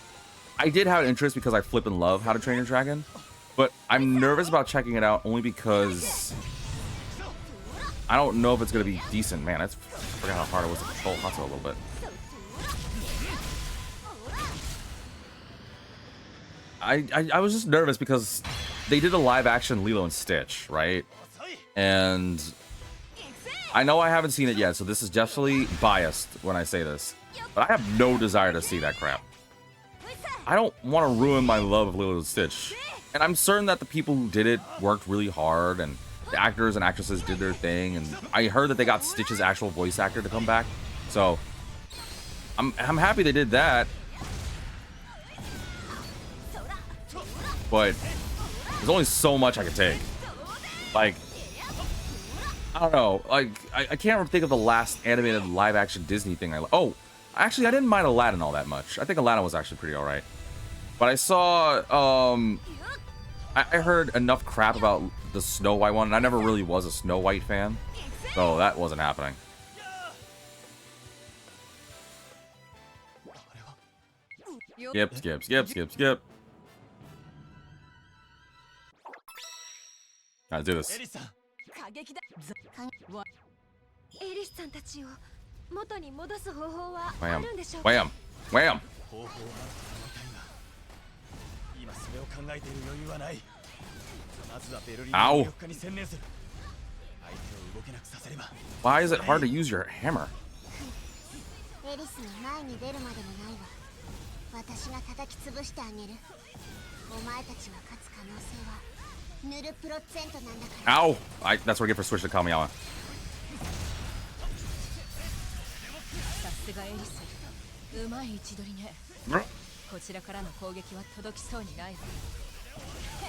I did have an interest because I flip and love How to Train Your Dragon, but I'm nervous about checking it out only because I don't know if it's gonna be decent. Man, I forgot how hard it was to control Hato a little bit. I was just nervous because they did a live action Lilo and Stitch, right? And I know I haven't seen it yet, so this is definitely biased when I say this, but I have no desire to see that crap. I don't want to ruin my love of Lilo and Stitch. And I'm certain that the people who did it worked really hard, and the actors and actresses did their thing, and I heard that they got Stitch's actual voice actor to come back. So I'm happy they did that. But there's only so much I can take. Like, I don't know. Like, I can't think of the last animated live action Disney thing oh, actually, I didn't mind Aladdin all that much. I think Aladdin was actually pretty alright. But I saw, I heard enough crap about the Snow White one, and I never really was a Snow White fan. So that wasn't happening. Skip. Let's do this. Wham. Wham. Wham. Ow. Why is it hard to use your hammer? Ow! That's what I get for switching to Kamiyama.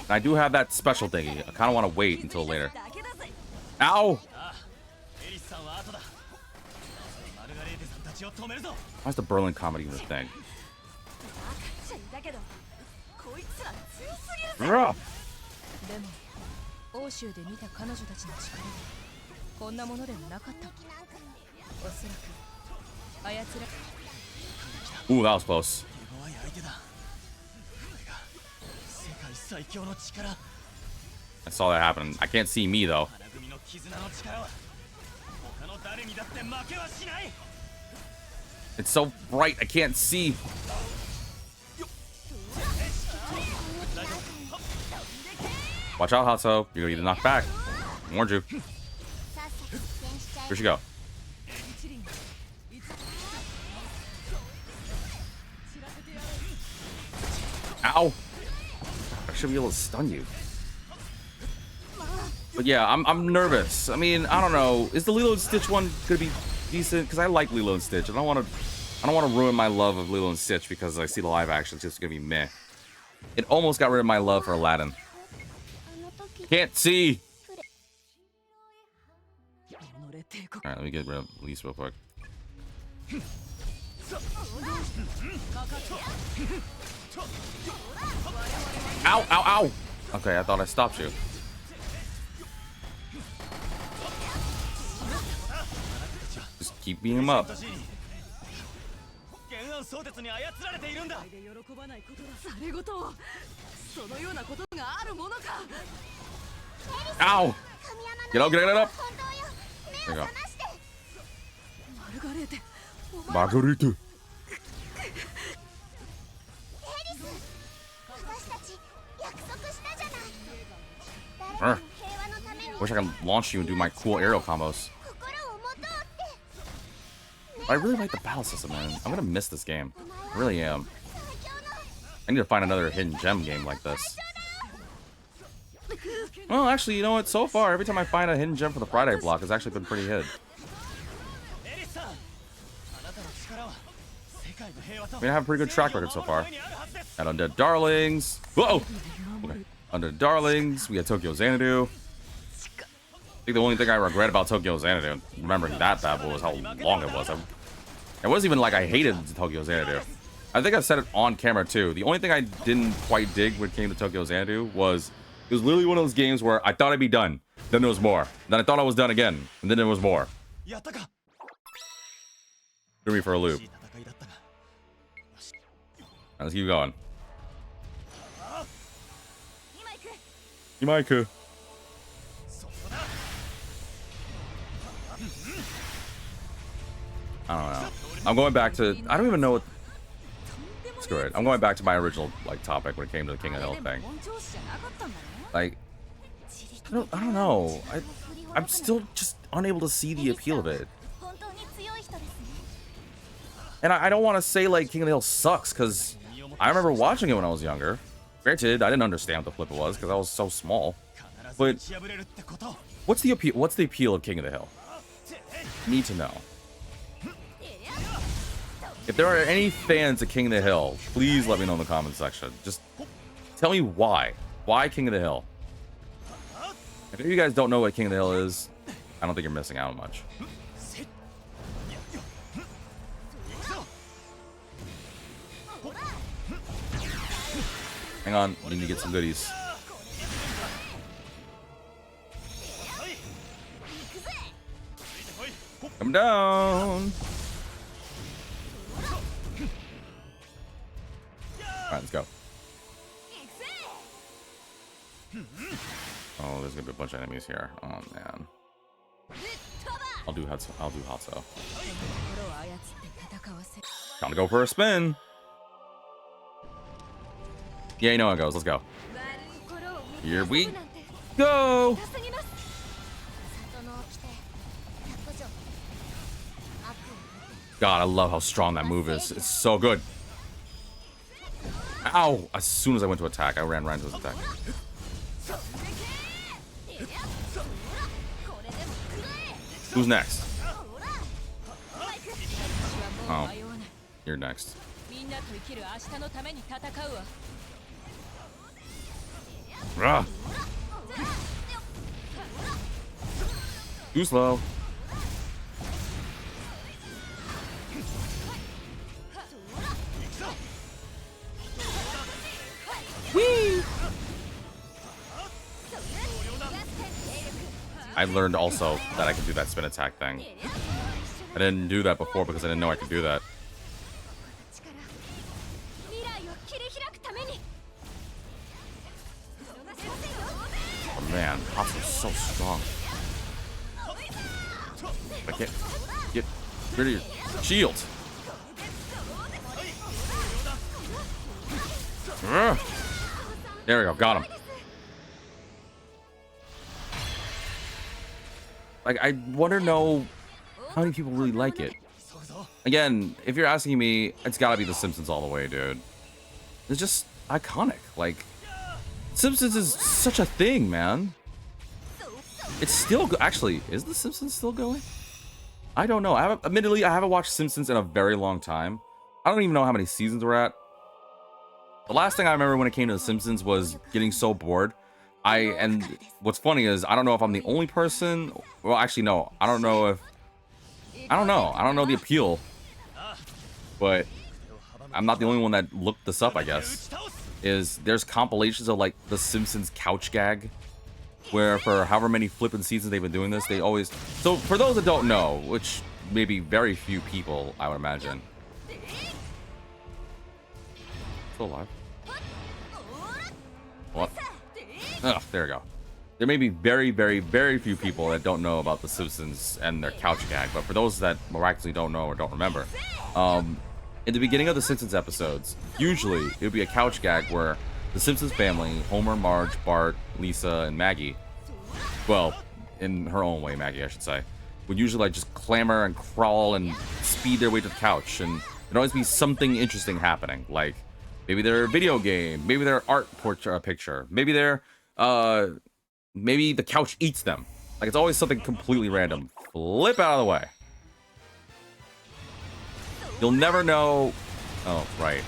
I do have that special thingy. I kind of want to wait until later. Ow! Why's the Berlin comedy in this thing? Ooh, that was close. I saw that happen. I can't see me though. It's so bright, I can't see. Watch out, Hato. You're gonna get knocked back. I warned you. Where'd she go? Ow! I should be able to stun you. But yeah, I'm nervous. I mean, I don't know. Is the Lilo and Stitch one gonna be decent? Because I like Lilo and Stitch. I don't want to ruin my love of Lilo and Stitch because I see the live action. It's just gonna be meh. It almost got rid of my love for Aladdin. Can't see. All right, let me get rid of Elise real quick. Ow, ow, ow. Okay, I thought I stopped you. Just keep beating him up. Ow! Get up, get up! There you go. Margarita. Wish I could launch you and do my cool aerial combos. I really like the battle system, man. I'm gonna miss this game. I really am. I need to find another hidden gem game like this. Well, actually, you know what? So far, every time I find a hidden gem for the Friday block, it's actually been pretty hid. I mean, I have a pretty good track record so far. At Undead Darlings. Whoa! Okay. Undead Darlings. We had Tokyo Xanadu. I think the only thing I regret about Tokyo Xanadu, remembering that bad boy, was how long it was. It wasn't even like I hated Tokyo Xanadu. I think I said it on camera too. The only thing I didn't quite dig when it came to Tokyo Xanadu was it was literally one of those games where I thought I'd be done, then there was more. Then I thought I was done again, and then there was more. Threw me for a loop. Let's keep going. Yumaiku. I don't know. I'm going back to. I don't even know what. Screw it. I'm going back to my original like topic when it came to the King of the Hill thing. Like, I don't know. I'm still just unable to see the appeal of it. And I don't want to say like King of the Hill sucks because I remember watching it when I was younger. Granted, I didn't understand what the flip it was because I was so small. But what's the appeal? What's the appeal of King of the Hill? Need to know. If there are any fans of King of the Hill, please let me know in the comment section. Just tell me why. Why King of the Hill? If you guys don't know what King of the Hill is, I don't think you're missing out on much. Hang on, I need to get some goodies. Come down. Alright, let's go. Oh, there's gonna be a bunch of enemies here. Oh man. I'll do Hatso. Time to go for a spin. Yeah, you know how it goes. Let's go. Here we go. God, I love how strong that move is. It's so good. Ow! As soon as I went to attack, I ran right into his attack. Who's next? Oh, you're next. Ugh. Too slow. Whee! I learned also that I could do that spin attack thing. I didn't do that before because I didn't know I could do that. Oh man, Hatsu's so strong. I can't get rid of your shield. There we go, got him. Like, I want to know how many people really like it. Again, if you're asking me, it's gotta be The Simpsons all the way, dude. It's just iconic. Like, Simpsons is such a thing, man. It's still actually, is The Simpsons still going? I don't know. Admittedly, I haven't watched Simpsons in a very long time. I don't even know how many seasons we're at. The last thing I remember when it came to The Simpsons was getting so bored. And what's funny is I don't know if I'm the only person. Well, actually, no. I don't know. I don't know the appeal. But I'm not the only one that looked this up, I guess. There's compilations of like The Simpsons couch gag, where for however many flipping seasons they've been doing this, they always. So for those that don't know, which maybe very few people, I would imagine. Still alive? What? Oh, there we go. There may be very, very, very few people that don't know about The Simpsons and their couch gag, but for those that miraculously don't know or don't remember, in the beginning of The Simpsons episodes, usually it would be a couch gag where the Simpsons family, Homer, Marge, Bart, Lisa, and Maggie, well, in her own way, Maggie, I should say, would usually like just clamor and crawl and speed their way to the couch, and there'd always be something interesting happening. Like maybe their video game, maybe their art portrait picture, maybe their maybe the couch eats them. Like it's always something completely random. Flip out of the way. You'll never know. Oh, right.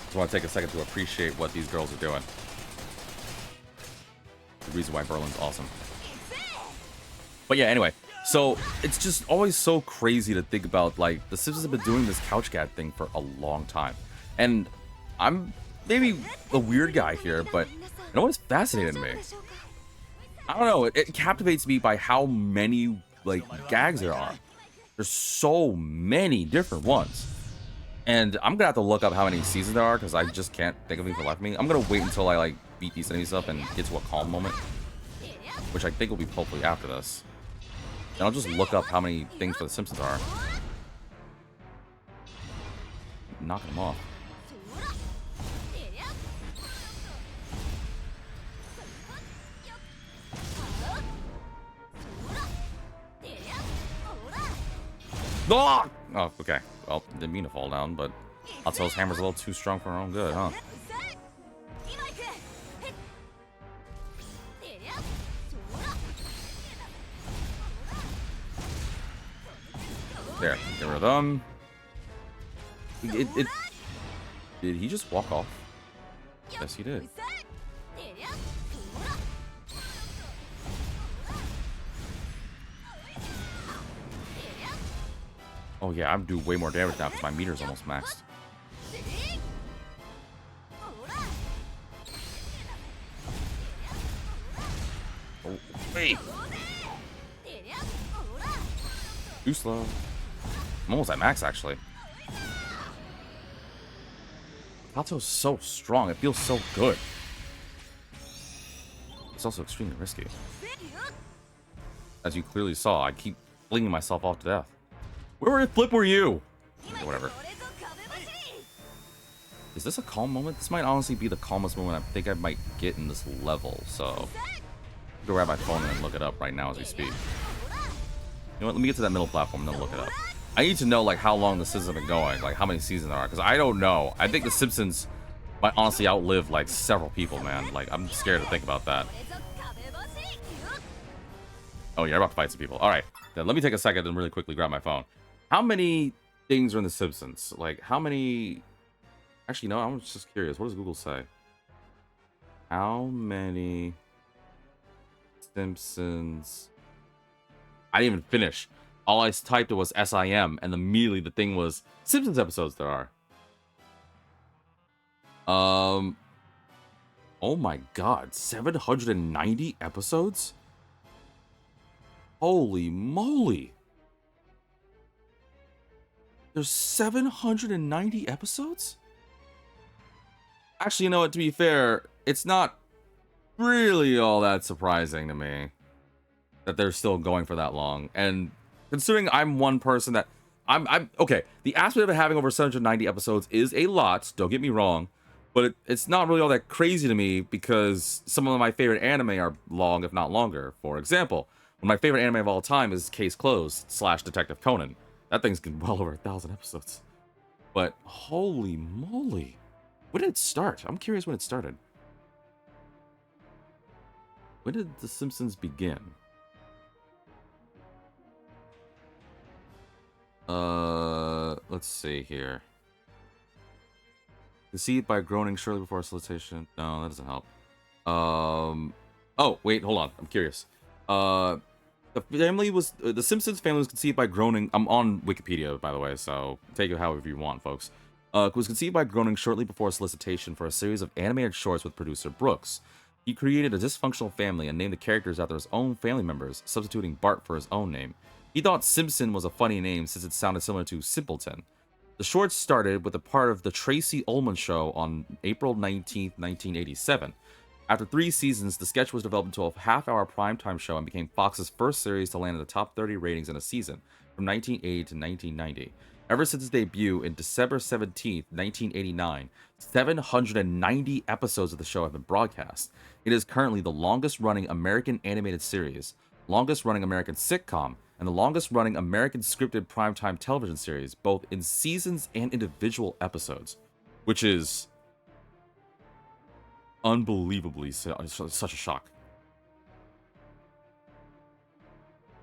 Just want to take a second to appreciate what these girls are doing. The reason why Berlin's awesome. But yeah, anyway. So, it's just always so crazy to think about, like, the Simpsons have been doing this couch cat thing for a long time. And I'm maybe the weird guy here, but it always fascinated me. I don't know, it captivates me by how many, like, gags there are. There's so many different ones. And I'm gonna have to look up how many seasons there are, because I just can't think of anything for the life of me. I'm gonna wait until I, like, beat these enemies up and get to a calm moment. Which I think will be hopefully after this. And I'll just look up how many things for the Simpsons are. Knocking them off. Oh! Oh, okay. Well, didn't mean to fall down, but I'll tell his hammer's a little too strong for our own good, huh? There, get rid of them. Did he just walk off? Yes, he did. Oh yeah, I'm doing way more damage now because my meter's almost maxed. Oh, wait! Too slow. I'm almost at max, actually. Kato's so strong. It feels so good. It's also extremely risky. As you clearly saw, I keep flinging myself off to death. Where the flip were you? Okay, whatever. Is this a calm moment? This might honestly be the calmest moment I think I might get in this level, so... I'll go grab my phone and look it up right now as we speak. You know what? Let me get to that middle platform and then look it up. I need to know, like, how long the Simpsons have been going, like, how many seasons there are, because I don't know. I think the Simpsons might honestly outlive, like, several people, man. Like, I'm scared to think about that. Oh, yeah, I'm about to fight some people. All right, then let me take a second and really quickly grab my phone. How many things are in the Simpsons? Like, how many... Actually, no, I'm just curious. What does Google say? How many Simpsons... I didn't even finish. All I typed was SIM, and immediately the thing was Simpsons episodes there are. Oh my god, 790 episodes? Holy moly. There's 790 episodes? Actually, you know what, to be fair, it's not really all that surprising to me that they're still going for that long. And considering I'm one person that I'm okay, the aspect of it having over 790 episodes is a lot, don't get me wrong, but it's not really all that crazy to me because some of my favorite anime are long, if not longer. For example, one of my favorite anime of all time is Case Closed / Detective Conan. That thing's getting well over 1,000 episodes. But holy moly, when did it start? I'm curious when it started. When did The Simpsons begin? Let's see here. Conceived by groaning shortly before solicitation. No, that doesn't help. Oh, wait, hold on. I'm curious. The Simpsons family was conceived by groaning. I'm on Wikipedia, by the way, so take it however you want, folks. It was conceived by groaning shortly before solicitation for a series of animated shorts with producer Brooks. He created a dysfunctional family and named the characters after his own family members, substituting Bart for his own name. He thought Simpson was a funny name since it sounded similar to Simpleton. The shorts started with a part of the Tracy Ullman Show on April 19th, 1987. After 3 seasons, the sketch was developed into a half-hour primetime show and became Fox's first series to land in the top 30 ratings in a season, from 1980 to 1990. Ever since its debut in December 17th, 1989, 790 episodes of the show have been broadcast. It is currently the longest running American animated series, longest running American sitcom, and the longest running American scripted primetime television series, both in seasons and individual episodes, which is unbelievably such a shock.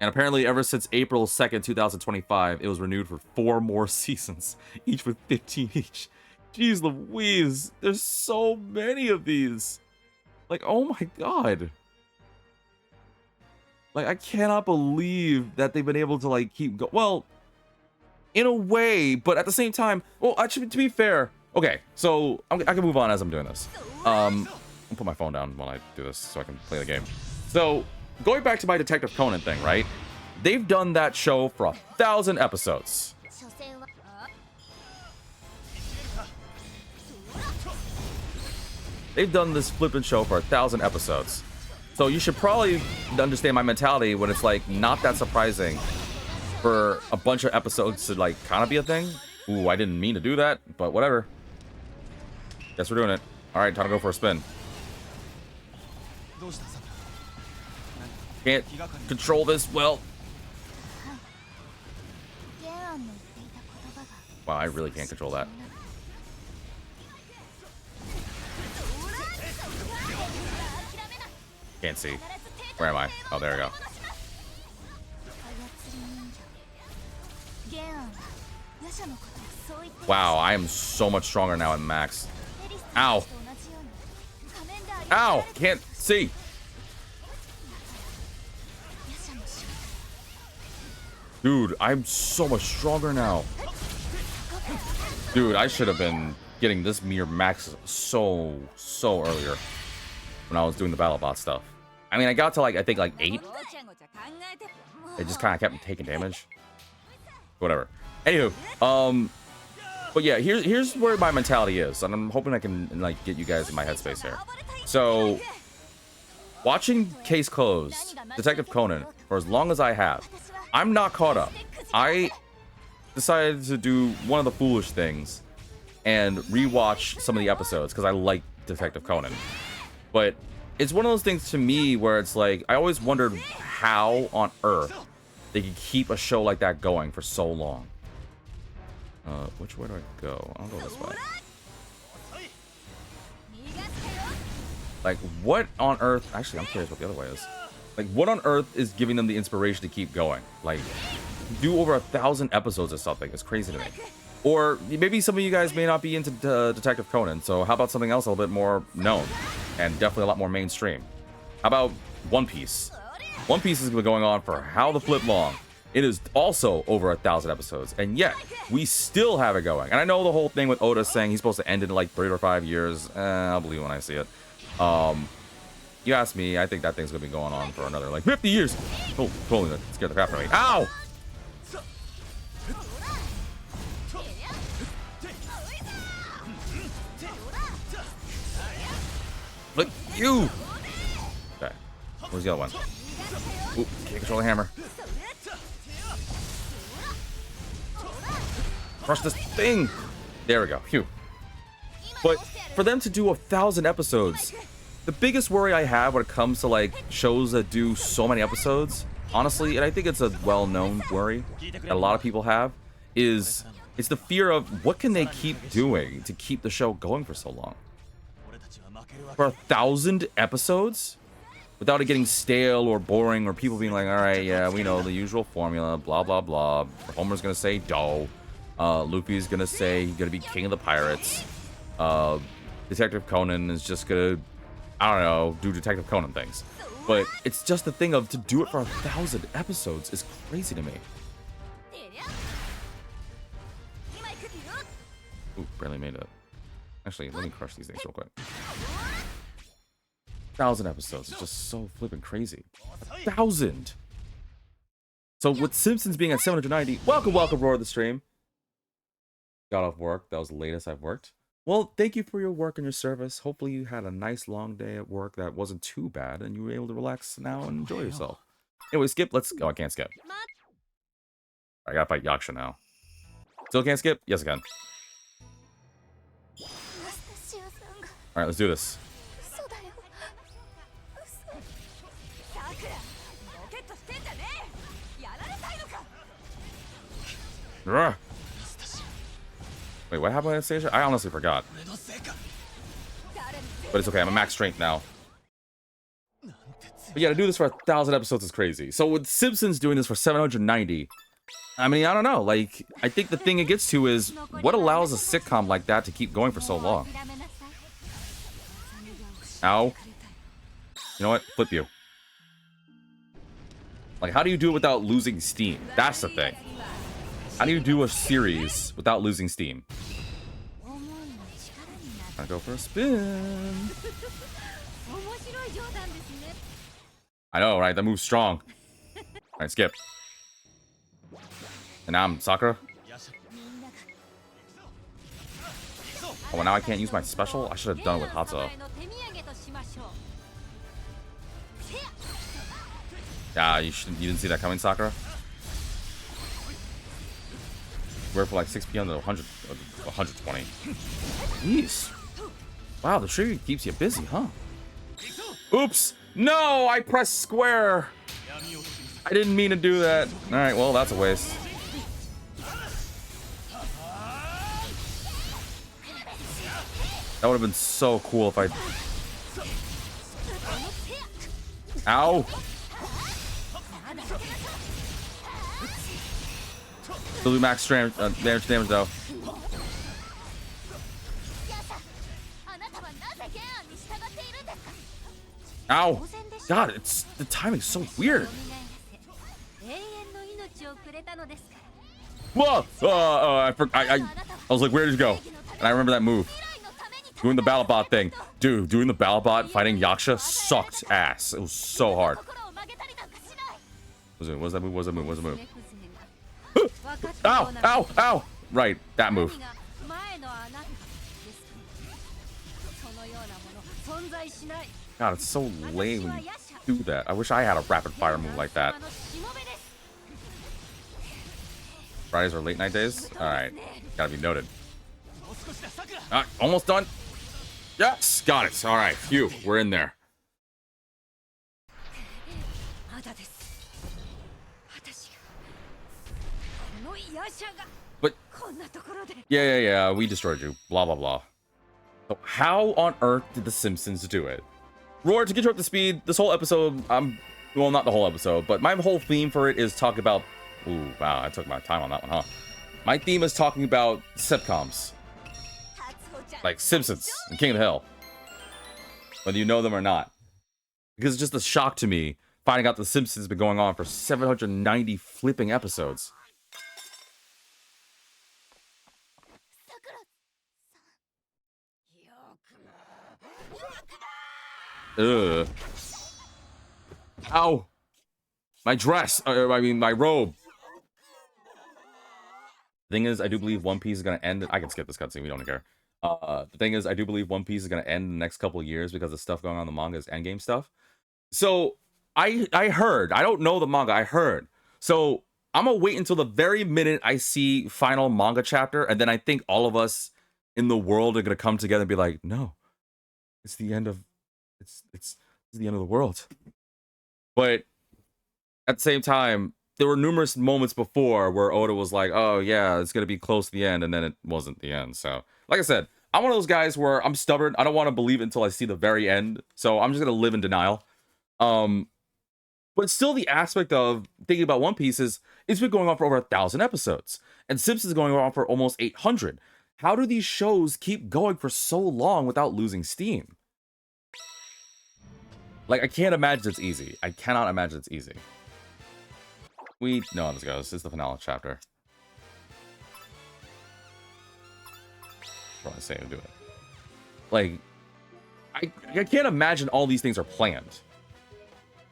And apparently, ever since April 2nd, 2025, it was renewed for 4 more seasons, each with 15 each. Jeez Louise, there's so many of these. Like, oh my god. Like, I cannot believe that they've been able to, like, keep going. Well, in a way, but at the same time, well, actually, to be fair, okay, so I can move on as I'm doing this. I'll put my phone down while I do this so I can play the game. So, going back to my Detective Conan thing, right? They've done that show for 1,000 episodes. They've done this flippin' show for 1,000 episodes. So you should probably understand my mentality when it's like not that surprising for a bunch of episodes to like kind of be a thing. Ooh, I didn't mean to do that, but whatever. Guess we're doing it. All right, time to go for a spin. Can't control this well. Wow, I really can't control that. Can't see. Where am I? Oh, there we go. Wow, I am so much stronger now at max. Ow. Ow! Can't see. Dude, I'm so much stronger now. Dude, I should have been getting this mere max so earlier when I was doing the battlebot stuff. I mean, I got to like, I think like 8. It just kind of kept taking damage. Whatever. Anywho, but yeah, here's where my mentality is, and I'm hoping I can like get you guys in my headspace here. So, watching Case Closed, Detective Conan, for as long as I have, I'm not caught up. I decided to do one of the foolish things and rewatch some of the episodes because I like Detective Conan. But it's one of those things to me where it's like, I always wondered how on earth they could keep a show like that going for so long. Which way do I go? I'll go this way. Like, what on earth? Actually, I'm curious what the other way is. Like, what on earth is giving them the inspiration to keep going? Like, do over 1,000 episodes or something. It's crazy to me. Or maybe some of you guys may not be into Detective Conan, so how about something else a little bit more known and definitely a lot more mainstream? How about One Piece? One Piece has been going on for how the flip long. It is also over 1,000 episodes, and yet we still have it going. And I know the whole thing with Oda saying he's supposed to end in like 3 or 5 years. I'll believe when I see it. You ask me, I think that thing's gonna be going on for another like 50 years. Oh, totally scared the crap out of me. Ow! Look, you! Okay, where's the other one? Ooh, can't control the hammer. Crush this thing! There we go, phew. But for them to do 1,000 episodes, the biggest worry I have when it comes to like shows that do so many episodes, honestly, and I think it's a well-known worry that a lot of people have, is it's the fear of what can they keep doing to keep the show going for so long? For 1,000 episodes? Without it getting stale or boring or people being like, alright, yeah, we know the usual formula, blah, blah, blah. Homer's gonna say dough. Luffy's gonna say he's gonna be king of the pirates. Detective Conan is just gonna, I don't know, do Detective Conan things. But it's just the thing of to do it for 1,000 episodes is crazy to me. Ooh, barely made it. Actually, let me crush these things real quick. 1,000 episodes is just so flipping crazy. 1,000! So with Simpsons being at 790, welcome, Roar the stream. Got off work, that was the latest I've worked. Well, thank you for your work and your service. Hopefully you had a nice long day at work that wasn't too bad and you were able to relax now and enjoy yourself. Anyway, skip, let's go. I can't skip. I gotta fight Yaksha now. Still can't skip? Yes, I can. All right, let's do this. Ugh. Wait, what happened to Anastasia? I honestly forgot. But it's okay, I'm a max strength now. But yeah, to do this for 1,000 episodes is crazy. So with Simpsons doing this for 790, I mean, I don't know. Like, I think the thing it gets to is what allows a sitcom like that to keep going for so long? Ow. You know what? Flip you. Like, how do you do it without losing steam? That's the thing. How do you do a series without losing steam? Gonna go for a spin. I know, right? That move's strong. Alright, skip. And now I'm Sakura. Oh, well, now I can't use my special? I should have done it with Hatsuo. Yeah, you didn't see that coming, Sakura? We're for like 6 p.m. to 120. Jeez. Wow, the trigger keeps you busy, huh? Oops! No, I pressed square. I didn't mean to do that. All right, well, that's a waste. That would have been so cool if I... Ow! Still do max damage though. Ow! God, the timing's so weird. Whoa! I was like, where did you go? And I remember that move. Doing the battlebot thing. Dude, doing the battlebot fighting Yaksha sucked ass. It was so hard. What was that move? What was that move? What was that move? Ow! Ow! Ow! Right, that move. God, it's so lame when you do that. I wish I had a rapid fire move like that. Fridays are late night days? Alright. Gotta be noted. Almost done. Yes! Got it. Alright, phew. We're in there. But yeah, we destroyed you. Blah blah blah. So how on earth did the Simpsons do it? Roar, to get you up to speed, this whole episode, well, not the whole episode, but my whole theme for it is talk about... Ooh, wow, I took my time on that one, huh? My theme is talking about sitcoms. Like Simpsons and King of the Hill. Whether you know them or not. Because it's just a shock to me, finding out the Simpsons has been going on for 790 flipping episodes. Ugh. Ow. My dress. I mean, my robe. Thing is, I do believe One Piece is going to end. I can skip this cutscene. We don't care. The thing is, I do believe One Piece is going to end in the next couple of years because the stuff going on in the manga is endgame stuff. So, I heard. I don't know the manga. I heard. So, I'm going to wait until the very minute I see final manga chapter. And then I think all of us in the world are going to come together and be like, no. It's the end of... It's the end of the world. But at the same time, there were numerous moments before where Oda was like, oh yeah, it's gonna be close to the end, and then it wasn't the end. So like I said, I'm one of those guys where I'm stubborn. I don't want to believe it until I see the very end, so I'm just gonna live in denial. But still, the aspect of thinking about One Piece is it's been going on for over 1,000 episodes, and Simpsons is going on for almost 800. How do these shows keep going for so long without losing steam? Like, I can't imagine it's easy. I cannot imagine it's easy. We know how this goes. This is the finale chapter. Probably say to do it. Like, I can't imagine all these things are planned.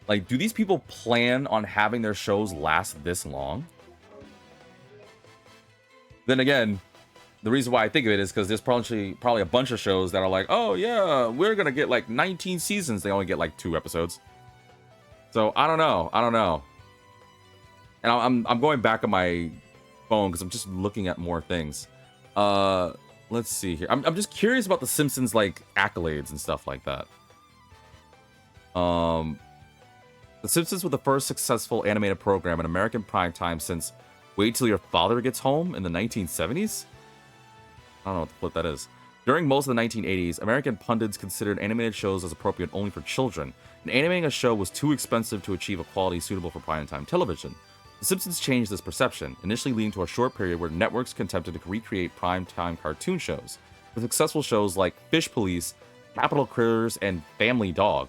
Like, do these people plan on having their shows last this long? Then again, the reason why I think of it is because there's probably a bunch of shows that are like, oh yeah, we're gonna get like 19 seasons. They only get like 2 episodes. So I don't know. And I'm going back on my phone because I'm just looking at more things. let's see here. I'm just curious about the Simpsons like accolades and stuff like that. The Simpsons were the first successful animated program in American primetime since Wait Till Your Father Gets Home in the 1970s? I don't know what that is. During most of the 1980s, American pundits considered animated shows as appropriate only for children, and animating a show was too expensive to achieve a quality suitable for primetime television. The Simpsons changed this perception, initially leading to a short period where networks attempted to recreate primetime cartoon shows, with successful shows like Fish Police, Capital Critters, and Family Dog,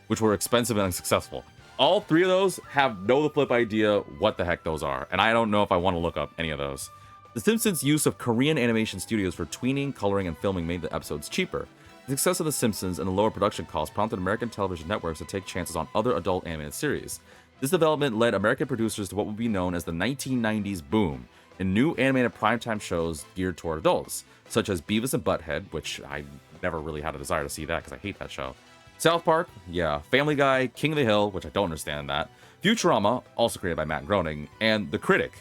which were expensive and unsuccessful. All three of those have no the flip idea what the heck those are, and I don't know if I want to look up any of those. The Simpsons' use of Korean animation studios for tweening, coloring, and filming made the episodes cheaper. The success of The Simpsons and the lower production costs prompted American television networks to take chances on other adult animated series. This development led American producers to what would be known as the 1990s boom in new animated primetime shows geared toward adults, such as Beavis and Butthead, which I never really had a desire to see that because I hate that show. South Park, yeah, Family Guy, King of the Hill, which I don't understand that, Futurama, also created by Matt Groening, and The Critic.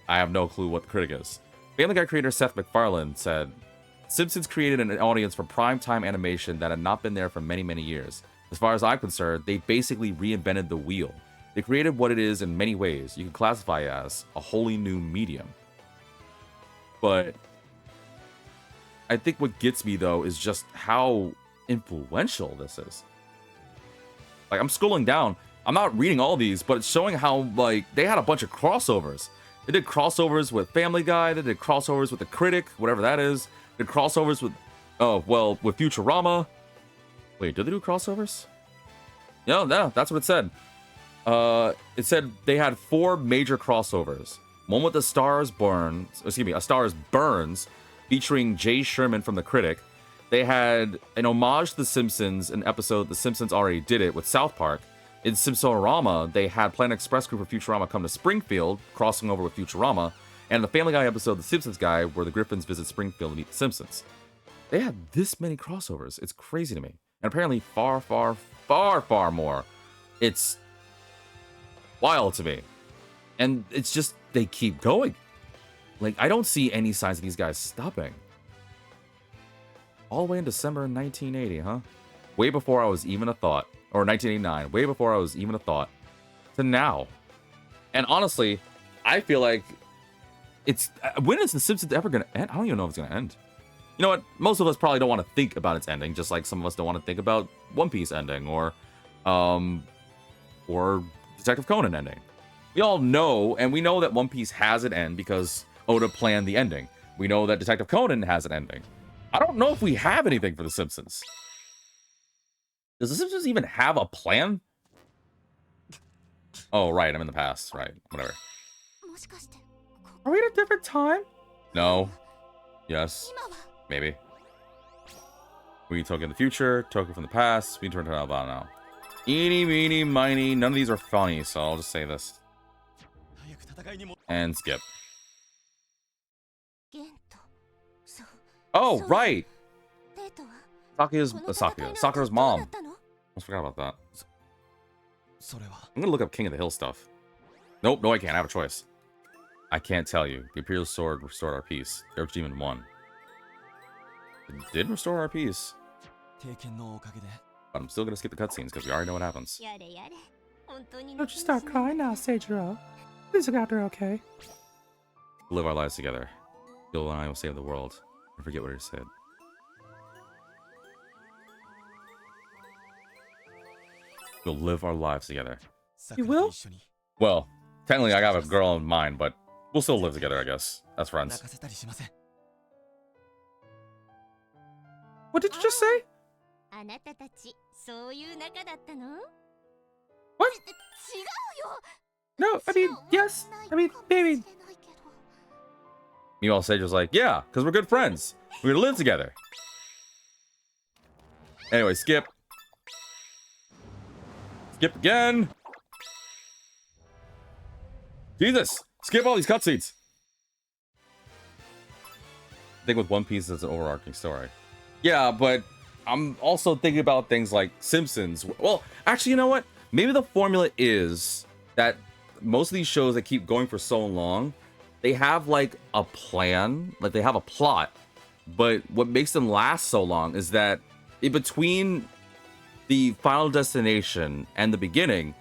I have no clue what The Critic is. Family Guy creator Seth MacFarlane said, Simpsons created an audience for primetime animation that had not been there for many, many years. As far as I'm concerned, they basically reinvented the wheel. They created what it is in many ways. You can classify it as a wholly new medium. But I think what gets me, though, is just how influential this is. Like, I'm scrolling down. I'm not reading all these, but it's showing how, like, they had a bunch of crossovers. They did crossovers with Family Guy. They did crossovers with The Critic, whatever that is. They did crossovers with, with Futurama. Wait, did they do crossovers? No, that's what it said. It said they had 4 major crossovers. One with A Star Is Burns, featuring Jay Sherman from The Critic. They had an homage to The Simpsons, an episode The Simpsons already did it with South Park. In Simpsorama, they had Planet Express crew for Futurama come to Springfield, crossing over with Futurama, and the Family Guy episode The Simpsons Guy, where the Griffins visit Springfield to meet the Simpsons. They had this many crossovers. It's crazy to me. And apparently far, far, far, far more. It's wild to me. And it's just, they keep going. Like, I don't see any signs of these guys stopping. All the way in December 1980, huh? Way before I was even a thought. Or 1989, way before I was even a thought. To now. And honestly, I feel like it's... when is The Simpsons ever going to end? I don't even know if it's going to end. You know what? Most of us probably don't want to think about its ending, just like some of us don't want to think about One Piece ending, or Detective Conan ending. We all know, and we know that One Piece has an end because Oda planned the ending. We know that Detective Conan has an ending. I don't know if we have anything for The Simpsons. Does The Simpsons even have a plan? Oh, right, I'm in the past. Right, whatever. Are we at a different time? No. Yes. Maybe. We Tokyo in the future, Tokyo from the past, we turn to about now. Eeny, meeny, miny. None of these are funny, so I'll just say this. And skip. Oh, right! Sakura's mom. Almost forgot about that. I'm gonna look up King of the Hill stuff. Nope, no I can't. I have a choice. I can't tell you. The Imperial Sword restored our peace. The Arch Demon won. It did restore our peace. But I'm still gonna skip the cutscenes because we already know what happens. Don't you start crying now, Seijiro. Please look after her, okay? We'll live our lives together. Gil and I will save the world. I forget what he said. We'll live our lives together. You will? Well, technically I got a girl in mind, but we'll still live together, I guess. As friends. What did you just say? What? No, I mean, yes. I mean, baby. Meanwhile, Sage was like, yeah, because we're good friends. We're gonna live together. Anyway, skip. Skip again. Jesus! Skip all these cutscenes. I think with One Piece, it's an overarching story. Yeah, but I'm also thinking about things like Simpsons. Well, actually, you know what? Maybe the formula is that most of these shows that keep going for so long, they have like a plan, like they have a plot, but what makes them last so long is that in between the final destination and the beginning,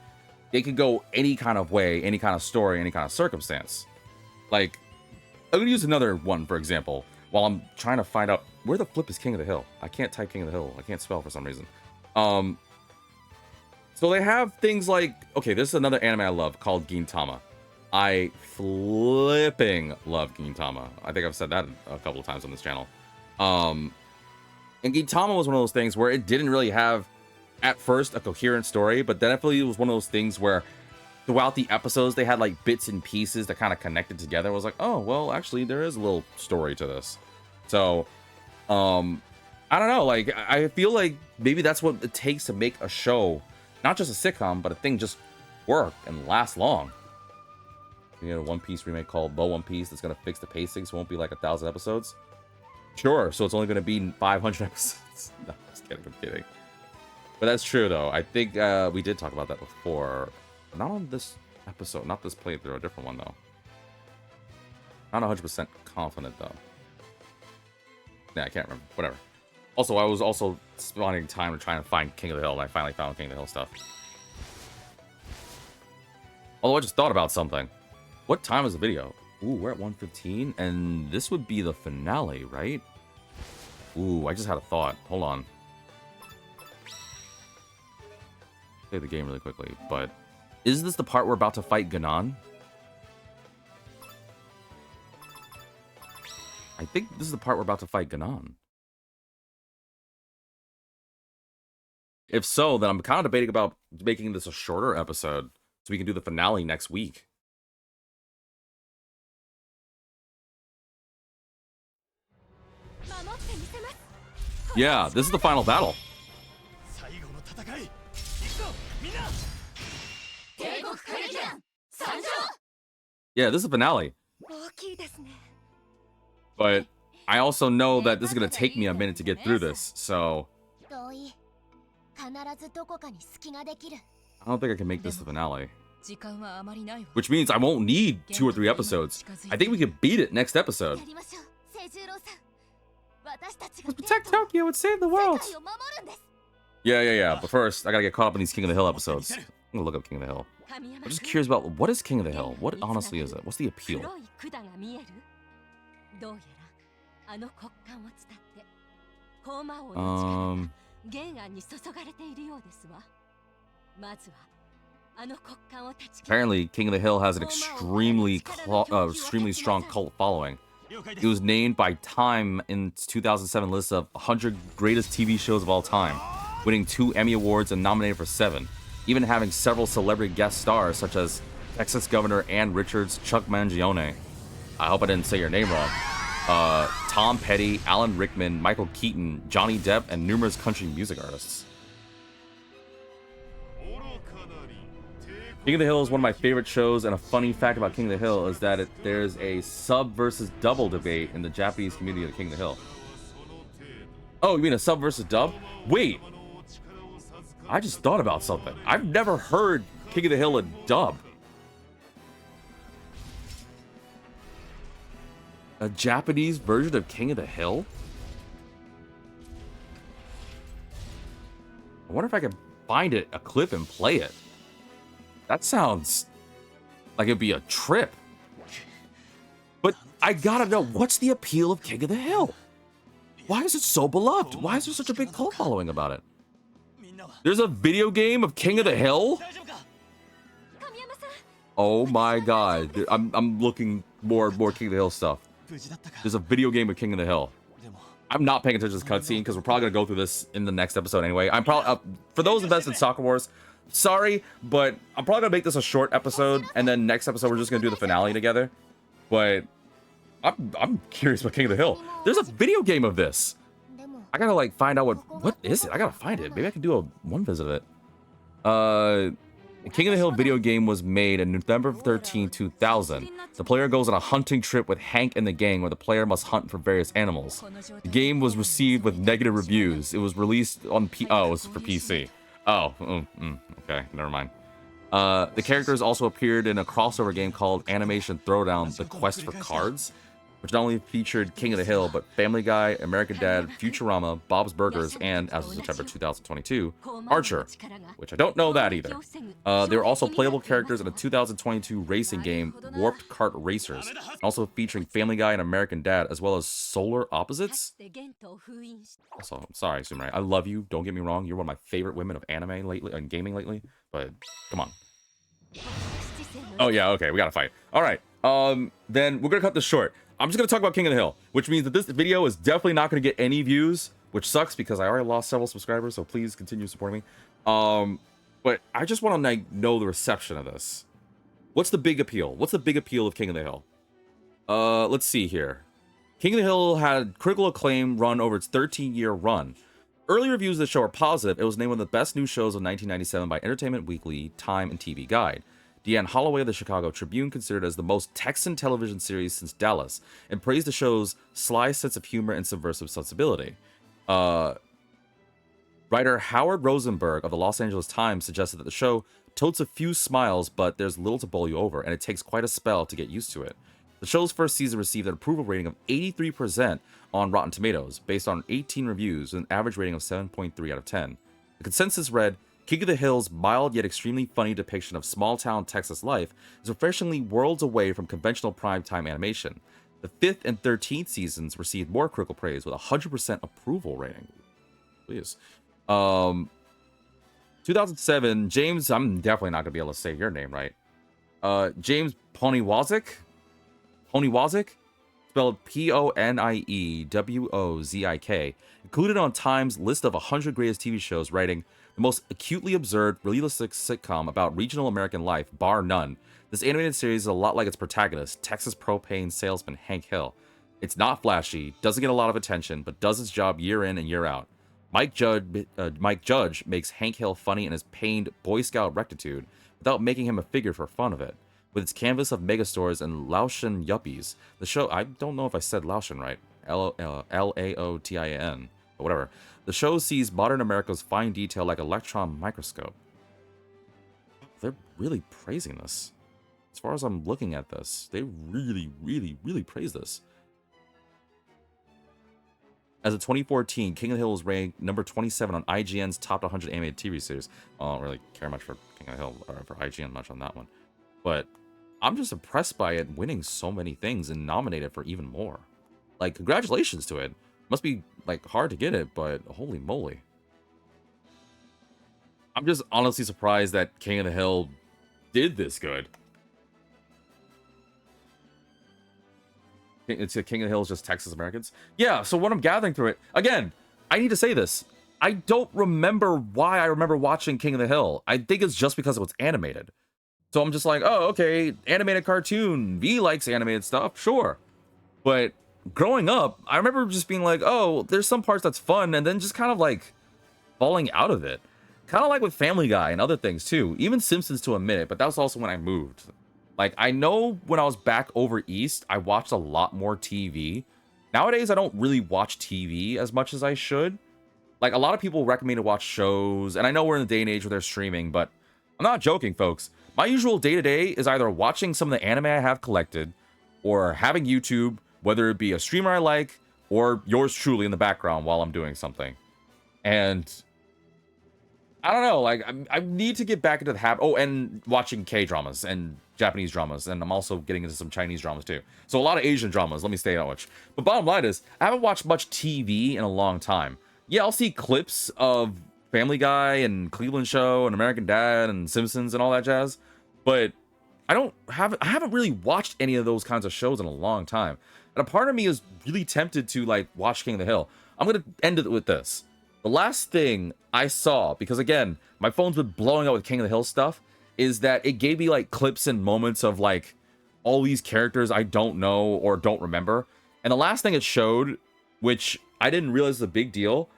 they could go any kind of way, any kind of story, any kind of circumstance. Like, I'm gonna use another one, for example, while I'm trying to find out where the flip is King of the Hill. I can't type King of the Hill. I can't spell for some reason. So they have things like, okay, this is another anime I love called Gintama. I flipping love Gintama. I think I've said that a couple of times on this channel. And Gintama was one of those things where it didn't really have, at first, a coherent story, but definitely it was one of those things where throughout the episodes, they had like bits and pieces that kind of connected together. It was like, oh, well, actually, there is a little story to this. So, I don't know. Like, I feel like maybe that's what it takes to make a show, not just a sitcom, but a thing just work and last long. You know, a One Piece remake called The One Piece that's going to fix the pacing, so it won't be like 1,000 episodes. Sure, so it's only going to be 500 episodes. No, just kidding, I'm kidding. But that's true, though. I think we did talk about that before. Not on this episode, not this playthrough, a different one, though. Not 100% confident, though. Yeah, I can't remember. Whatever. Also, I was also spending time trying to find King of the Hill, and I finally found King of the Hill stuff. Although I just thought about something. What time is the video? Ooh, we're at 1:15, and this would be the finale, right? Ooh, I just had a thought. Hold on. Play the game really quickly, but is this the part we're about to fight Ganon? I think this is the part we're about to fight Ganon. If so, then I'm kind of debating about making this a shorter episode so we can do the finale next week. Yeah, this is the final battle. Yeah, this is the finale. But I also know that this is going to take me a minute to get through this, so I don't think I can make this the finale. Which means I won't need 2 or 3 episodes. I think we could beat it next episode. Let's protect Tokyo and save the world. Yeah. But first, I gotta get caught up in these King of the Hill episodes. I'm gonna look up King of the Hill. I'm just curious about what is King of the Hill? What honestly is it? What's the appeal? Apparently, King of the Hill has an extremely strong cult following. It was named by Time in 2007 list of 100 greatest TV shows of all time, winning 2 Emmy Awards and nominated for 7, even having several celebrity guest stars such as Texas Governor Ann Richards, Chuck Mangione. I hope I didn't say your name wrong. Tom Petty, Alan Rickman, Michael Keaton, Johnny Depp, and numerous country music artists. King of the Hill is one of my favorite shows, and a funny fact about King of the Hill is that there's a sub versus double debate in the Japanese community of King of the Hill. Oh, you mean a sub versus dub? Wait! I just thought about something. I've never heard King of the Hill in dub. A Japanese version of King of the Hill? I wonder if I can find it, a clip, and play it. That sounds like it'd be a trip. But I gotta know, what's the appeal of King of the Hill? Why is it so beloved? Why is there such a big cult following about it? There's a video game of King of the Hill? Oh my god. I'm looking more King of the Hill stuff. There's a video game of King of the Hill. I'm not paying attention to this cutscene because we're probably gonna go through this in the next episode anyway. I'm probably for those invested in Sakura Wars, sorry, but I'm probably gonna make this a short episode, and then next episode we're just gonna do the finale together. But I'm curious about King of the Hill. There's a video game of this. I gotta like find out what is it. I gotta find it. Maybe I can do one visit of it. King of the Hill video game was made on November 13, 2000. The player goes on a hunting trip with Hank and the gang where the player must hunt for various animals. The game was received with negative reviews. It was released on it was for PC. Okay, never mind. The characters also appeared in a crossover game called Animation Throwdown: The Quest for Cards. which not only featured King of the Hill, but Family Guy, American Dad, Futurama, Bob's Burgers, and, as of September 2022, Archer, which I don't know that either. They were also playable characters in a 2022 racing game, Warped Kart Racers, also featuring Family Guy and American Dad, as well as Solar Opposites. Also, I'm sorry, Sumarai. I love you. Don't get me wrong. You're one of my favorite women of anime lately and gaming lately. But come on. Oh yeah, okay. We gotta fight. All right. Then we're gonna cut this short. I'm just gonna talk about King of the Hill, which means that this video is definitely not gonna get any views, which sucks because I already lost several subscribers. So please continue supporting me. But I just want to know the reception of this. What's the big appeal? What's the big appeal of King of the Hill? Let's see here. King of the Hill had critical acclaim run over its 13-year run. Early reviews of the show are positive. It was named one of the best new shows of 1997 by Entertainment Weekly, Time, and TV Guide. Deanne Holloway of the Chicago Tribune considered it as the most Texan television series since Dallas, and praised the show's sly sense of humor and subversive sensibility. Writer Howard Rosenberg of the Los Angeles Times suggested that the show totes a few smiles, but there's little to bowl you over, and it takes quite a spell to get used to it. The show's first season received an approval rating of 83% on Rotten Tomatoes, based on 18 reviews, with an average rating of 7.3 out of 10. The consensus read, King of the Hill's mild yet extremely funny depiction of small-town Texas life is refreshingly worlds away from conventional primetime animation. The 5th and 13th seasons received more critical praise with a 100% approval rating. Please. 2007, James, I'm definitely not going to be able to say your name right. James Poniewozek, spelled Poniewozik, included on Time's list of 100 greatest TV shows, writing, the most acutely absurd, realistic sitcom about regional American life, bar none. This animated series is a lot like its protagonist, Texas propane salesman Hank Hill. It's not flashy, doesn't get a lot of attention, but does its job year in and year out. Mike Judge makes Hank Hill funny in his pained Boy Scout rectitude, without making him a figure for fun of it. With its canvas of megastores and Laotian yuppies, the show, I don't know if I said Laotian right, Laotin, but whatever. The show sees modern America's fine detail like an electron microscope. They're really praising this. As far as I'm looking at this, they really, really, really praise this. As of 2014, King of the Hill was ranked number 27 on IGN's top 100 animated TV series. I don't really care much for King of the Hill, or for IGN much on that one. But I'm just impressed by it winning so many things and nominated for even more. Like, congratulations to it. Must be, like, hard to get it, but holy moly. I'm just honestly surprised that King of the Hill did this good. It's a King of the Hill is just Texas Americans. Yeah, so what I'm gathering through it, again, I need to say this. I don't remember why I remember watching King of the Hill. I think it's just because it was animated. So I'm just like, oh, okay, animated cartoon. V likes animated stuff, sure. But growing up, I remember just being like, oh, there's some parts that's fun, and then just kind of like falling out of it. Kind of like with Family Guy and other things too. Even Simpsons to a minute, but that was also when I moved. Like, I know when I was back over east, I watched a lot more TV. Nowadays, I don't really watch TV as much as I should. Like, a lot of people recommend me to watch shows, and I know we're in the day and age where they're streaming, but I'm not joking, folks. My usual day-to-day is either watching some of the anime I have collected, or having YouTube, whether it be a streamer I like, or yours truly in the background while I'm doing something. And I don't know, like, I need to get back into the habit. Oh, and watching K-dramas and Japanese dramas, and I'm also getting into some Chinese dramas too. So a lot of Asian dramas, let me say that much. But bottom line is, I haven't watched much TV in a long time. Yeah, I'll see clips of Family Guy and Cleveland Show and American Dad and Simpsons and all that jazz, but I haven't really watched any of those kinds of shows in a long time. And a part of me is really tempted to like watch King of the Hill. I'm gonna end it with this. The last thing I saw, because again, my phone's been blowing up with King of the Hill stuff, is that it gave me like clips and moments of like all these characters I don't know or don't remember. And the last thing it showed, which I didn't realize was a big deal,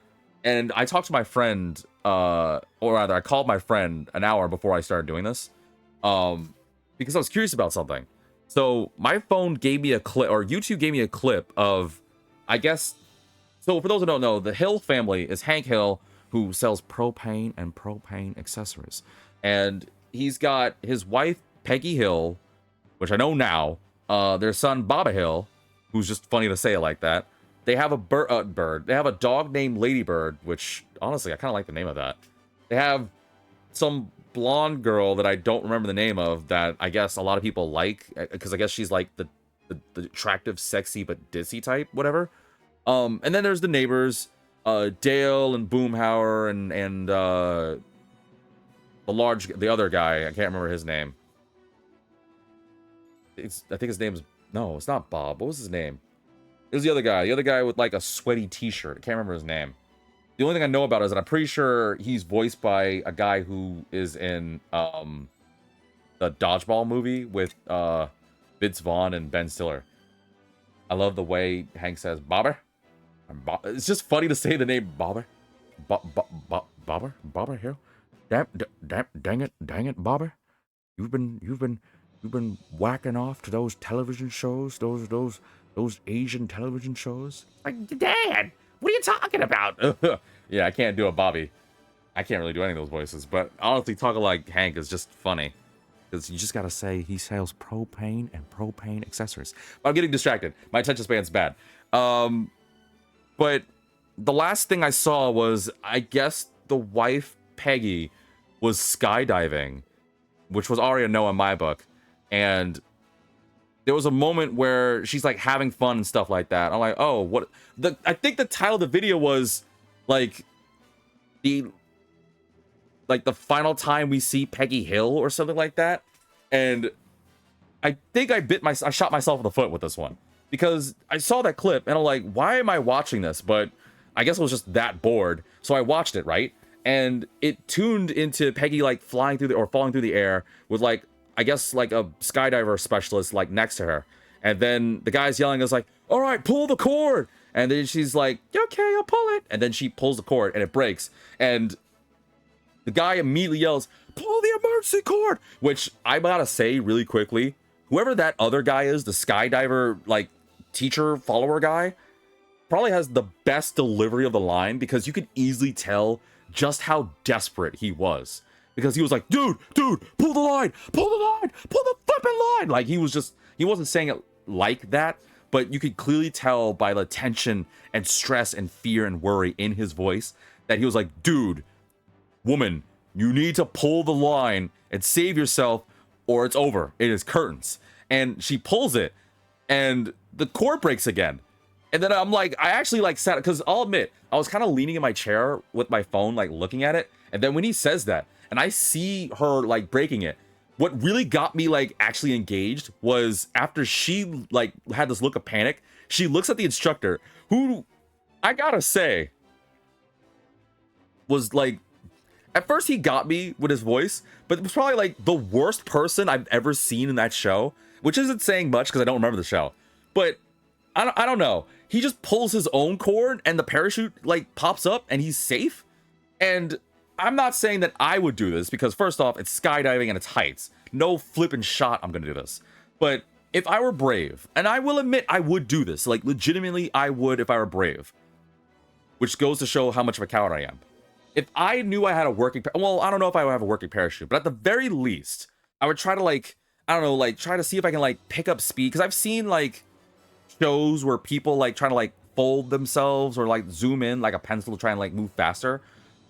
and I talked to my friend, or rather I called my friend an hour before I started doing this, because I was curious about something. So my phone gave me a clip, or YouTube gave me a clip of, I guess, so for those who don't know, the Hill family is Hank Hill, who sells propane and propane accessories. And he's got his wife, Peggy Hill, which I know now, their son, Baba Hill, who's just funny to say it like that. They have a bird. They have a dog named Ladybird, which honestly I kind of like the name of that. They have some blonde girl that I don't remember the name of that I guess a lot of people like because I guess she's like the attractive, sexy but ditzy type, whatever. And then there's the neighbors, Dale and Boomhauer and the other guy. I can't remember his name. I think his name's no, it's not Bob. What was his name? It was the other guy. The other guy with like a sweaty T-shirt. I can't remember his name. The only thing I know about it is that I'm pretty sure he's voiced by a guy who is in the Dodgeball movie with Vince Vaughn and Ben Stiller. I love the way Hank says Bobber. It's just funny to say the name Bobber. Bobber here. Dang it, Bobber. You've been whacking off to those television shows, those Asian television shows. Like, Dad, what are you talking about? Yeah, I can't do a Bobby. I can't really do any of those voices, but honestly, talking like Hank is just funny. Because you just gotta say he sells propane and propane accessories. I'm getting distracted. My attention span's bad. But the last thing I saw was, I guess the wife, Peggy, was skydiving, which was already a no in my book. And there was a moment where she's like having fun and stuff like that. I'm like, oh, what? I think the title of the video was like the final time we see Peggy Hill or something like that. And I think I shot myself in the foot with this one because I saw that clip and I'm like, why am I watching this? But I guess I was just that bored. So I watched it, right? And it tuned into Peggy like flying through or falling through the air with like, I guess like a skydiver specialist like next to her. And then the guy's yelling is like, all right, pull the cord. And then she's like, okay, I'll pull it. And then she pulls the cord and it breaks. And the guy immediately yells, pull the emergency cord, which I gotta say really quickly, whoever that other guy is, the skydiver, like teacher follower guy, probably has the best delivery of the line because you could easily tell just how desperate he was. Because he was like, dude, pull the line, pull the flipping line. Like he wasn't saying it like that, but you could clearly tell by the tension and stress and fear and worry in his voice that he was like, dude, woman, you need to pull the line and save yourself or it's over. It is curtains. And she pulls it and the cord breaks again. And then I'm like, I actually like sat, because I'll admit, I was kind of leaning in my chair with my phone, like looking at it. And then when he says that, and I see her like breaking it, what really got me like actually engaged was after she like had this look of panic, she looks at the instructor, who I gotta say was like, at first he got me with his voice, but it was probably like the worst person I've ever seen in that show, which isn't saying much because I don't remember the show. But I don't know. He just pulls his own cord and the parachute like pops up and he's safe. And I'm not saying that I would do this because first off, it's skydiving and it's heights. No flipping shot I'm gonna do this. But if I were brave, and I will admit I would do this, like legitimately I would if I were brave. Which goes to show how much of a coward I am. If I knew I had a working, well, I don't know if I would have a working parachute, but at the very least, I would try to like, I don't know, like try to see if I can like pick up speed. Because I've seen like shows where people like trying to like fold themselves or like zoom in like a pencil to try and like move faster.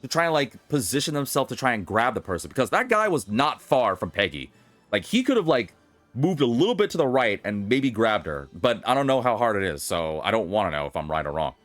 To try and like position themselves to try and grab the person. Because that guy was not far from Peggy. Like he could have like moved a little bit to the right and maybe grabbed her. But I don't know how hard it is. So I don't want to know if I'm right or wrong.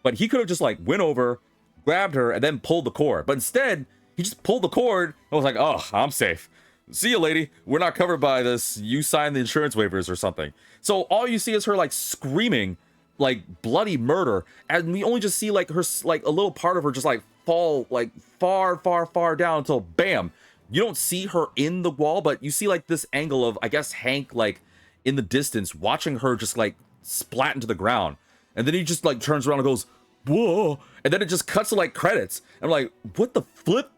But he could have just like went over, grabbed her, and then pulled the cord. But instead, he just pulled the cord and was like, oh, I'm safe. See you, lady. We're not covered by this. You signed the insurance waivers or something. So all you see is her like screaming like bloody murder. And we only just see like her, like a little part of her just like fall like far down until bam. You don't see her in the wall, but you see like this angle of, I guess, Hank like in the distance watching her just like splat into the ground. And then he just like turns around and goes, whoa. And then it just cuts to like credits. I'm like, what the flip?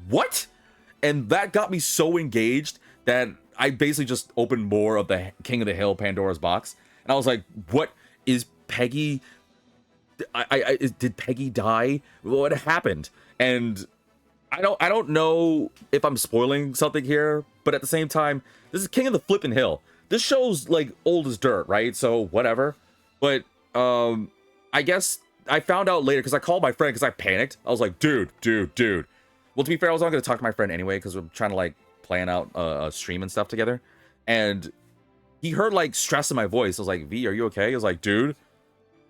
What? And that got me so engaged that I basically just opened more of the King of the Hill Pandora's box. And I was like, what is Peggy? Did Peggy die? What happened? And I don't know if I'm spoiling something here, but at the same time, this is King of the Flippin' Hill. this show's like old as dirt, right? So whatever. But I guess I found out later because I called my friend because I panicked. I was like, dude. Well, to be fair, I was not going to talk to my friend anyway because we're trying to like plan out a stream and stuff together. And he heard like stress in my voice. I was like, V, are you okay? He was like, dude,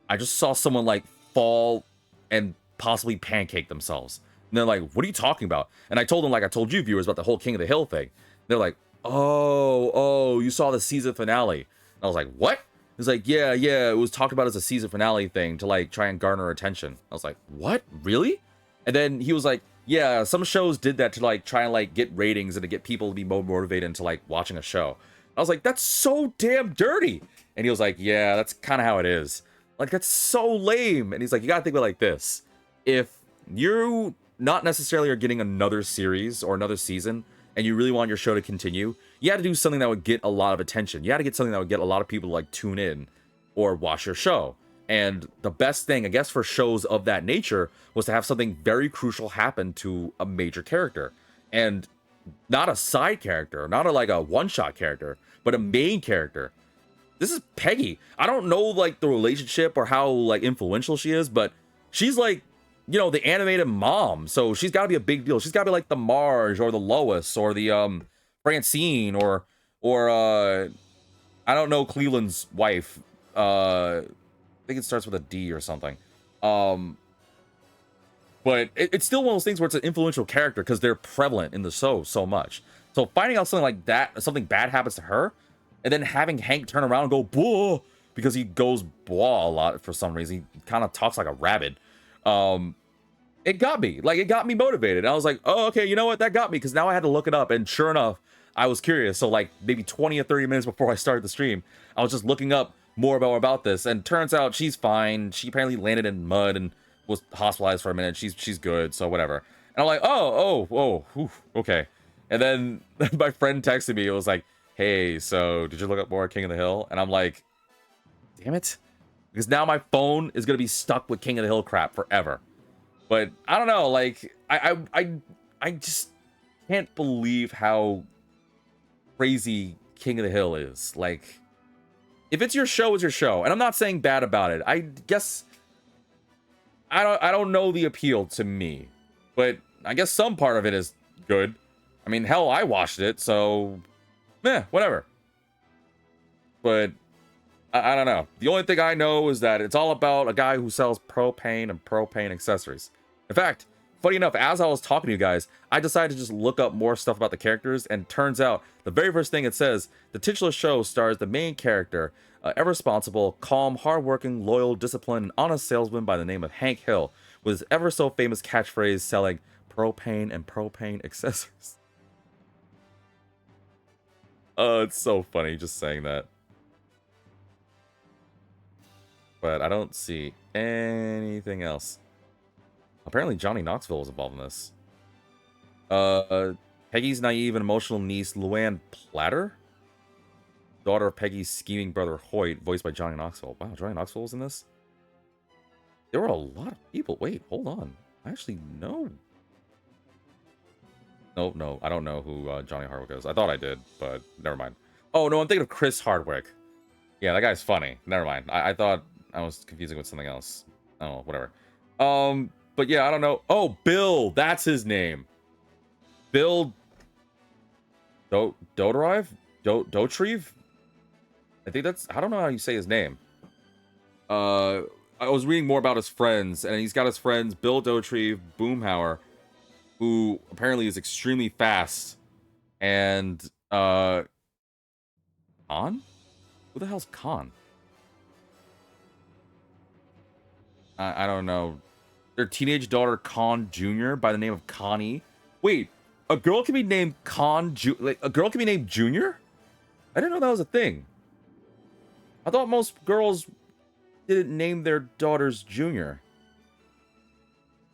I just saw someone like fall and possibly pancake themselves. And they're like, what are you talking about? And I told them, like I told you viewers, about the whole King of the Hill thing. They're like, oh, you saw the season finale. And I was like, what? He's like, yeah, it was talked about as a season finale thing to like try and garner attention. I was like, what? Really? And then he was like, yeah, some shows did that to like try and like get ratings and to get people to be more motivated into like watching a show. I was like, that's so damn dirty. And he was like, yeah, that's kind of how it is. Like, that's so lame. And he's like, you gotta think about it like this. If you not necessarily are getting another series or another season and you really want your show to continue, you had to do something that would get a lot of attention. You had to get something that would get a lot of people to like tune in or watch your show. And the best thing, I guess, for shows of that nature was to have something very crucial happen to a major character. And not a side character, not like a one-shot character, but a main character. This is Peggy. I don't know like the relationship or how like influential she is, but she's like, you know, the animated mom. So she's got to be a big deal. She's got to be like the Marge or the Lois or the Francine or I don't know Cleveland's wife. I think it starts with a D or something. But it's still one of those things where it's an influential character because they're prevalent in the show so much. So finding out something like that, something bad happens to her, and then having Hank turn around and go blah because he goes blah a lot for some reason. He kind of talks like a rabbit. It got me. Like, it got me motivated. And I was like, oh, okay, you know what? That got me because now I had to look it up. And sure enough, I was curious. So like maybe 20 or 30 minutes before I started the stream, I was just looking up more about this. And turns out she's fine. She apparently landed in mud and was hospitalized for a minute. She's good. So whatever. And I'm like, oh, okay. And then my friend texted me. It was like, hey, so did you look up more King of the Hill? And I'm like, damn it. Because now my phone is going to be stuck with King of the Hill crap forever. But I don't know, like, I just can't believe how crazy King of the Hill is. Like, if it's your show, it's your show. And I'm not saying bad about it. I guess I don't know the appeal to me. But I guess some part of it is good. I mean, hell, I watched it, so whatever. But I don't know. The only thing I know is that it's all about a guy who sells propane and propane accessories. In fact, funny enough, as I was talking to you guys, I decided to just look up more stuff about the characters, and turns out the very first thing it says, the titular show stars the main character, ever responsible, calm, hardworking, loyal, disciplined, and honest salesman by the name of Hank Hill, with his ever so famous catchphrase selling propane and propane accessories. Oh, it's so funny just saying that. But I don't see anything else. Apparently Johnny Knoxville was involved in this. Peggy's naive and emotional niece, Luann Platter, daughter of Peggy's scheming brother Hoyt, voiced by Johnny Knoxville. Wow, Johnny Knoxville was in this? There were a lot of people. Wait, hold on. I actually know. No, I don't know who Johnny Hardwick is. I thought I did, but never mind. Oh, no, I'm thinking of Chris Hardwick. Yeah, that guy's funny. Never mind. I thought I was confusing with something else. I don't know, whatever. But yeah, I don't know. Oh, Bill, that's his name. Bill Dodrive? Dotrieve? I think that's, I don't know how you say his name. I was reading more about his friends, and he's got his friends Bill Dotrieve, Boomhauer, who apparently is extremely fast, and Khan? Who the hell's Khan? I don't know. Their teenage daughter Khan Jr. by the name of Connie. Wait, a girl can be named a girl can be named Junior? I didn't know that was a thing. I thought most girls didn't name their daughters Junior.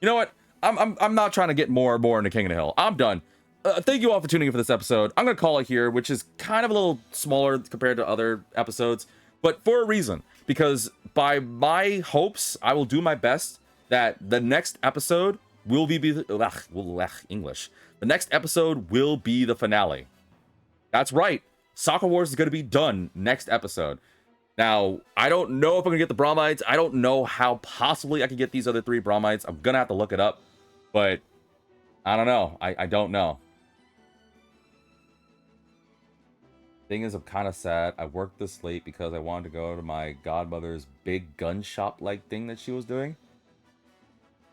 You know what? I'm not trying to get more and more into King of the Hill. I'm done. Thank you all for tuning in for this episode. I'm gonna call it here, which is kind of a little smaller compared to other episodes, but for a reason. Because by my hopes, I will do my best that the next episode will be English. The next episode will be the finale. That's right. Sakura Wars is going to be done next episode. Now, I don't know if I'm going to get the Bromides. I don't know how possibly I can get these other 3 Bromides. I'm going to have to look it up. But, I don't know. I don't know. Thing is, I'm kind of sad. I worked this late because I wanted to go to my godmother's big gun shop like thing that she was doing.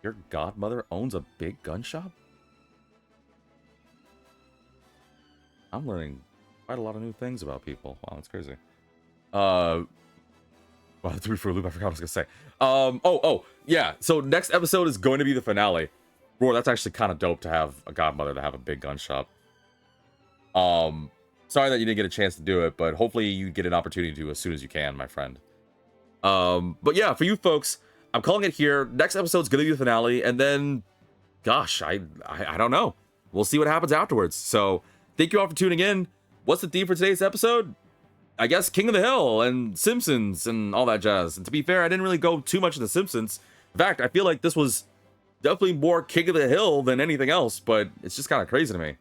Your godmother owns a big gun shop? I'm learning quite a lot of new things about people. Wow, that's crazy. Well, to be for a loop, I forgot what I was gonna say. Oh, yeah. So next episode is going to be the finale. Bro, that's actually kind of dope to have a godmother to have a big gun shop. Sorry that you didn't get a chance to do it, but hopefully you get an opportunity to as soon as you can, my friend. But yeah, for you folks, I'm calling it here. Next episode's gonna be the finale, and then, gosh, I don't know. We'll see what happens afterwards. So, thank you all for tuning in. What's the theme for today's episode? I guess King of the Hill and Simpsons and all that jazz. And to be fair, I didn't really go too much into Simpsons. In fact, I feel like this was definitely more King of the Hill than anything else, but it's just kind of crazy to me.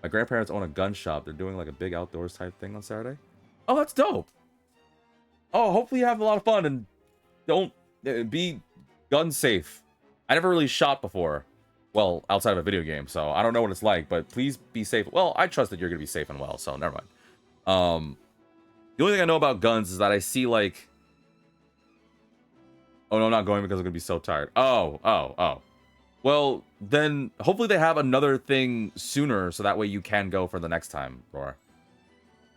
My grandparents own a gun shop. They're doing like a big outdoors type thing on Saturday. Oh, that's dope. Oh, hopefully you have a lot of fun and don't be gun safe. I never really shot before. Well, outside of a video game, so I don't know what it's like, but please be safe. Well, I trust that you're going to be safe and well, so never mind. The only thing I know about guns is that I see like... Oh, no, I'm not going because I'm going to be so tired. Oh. Well, then hopefully they have another thing sooner so that way you can go for the next time, Roar.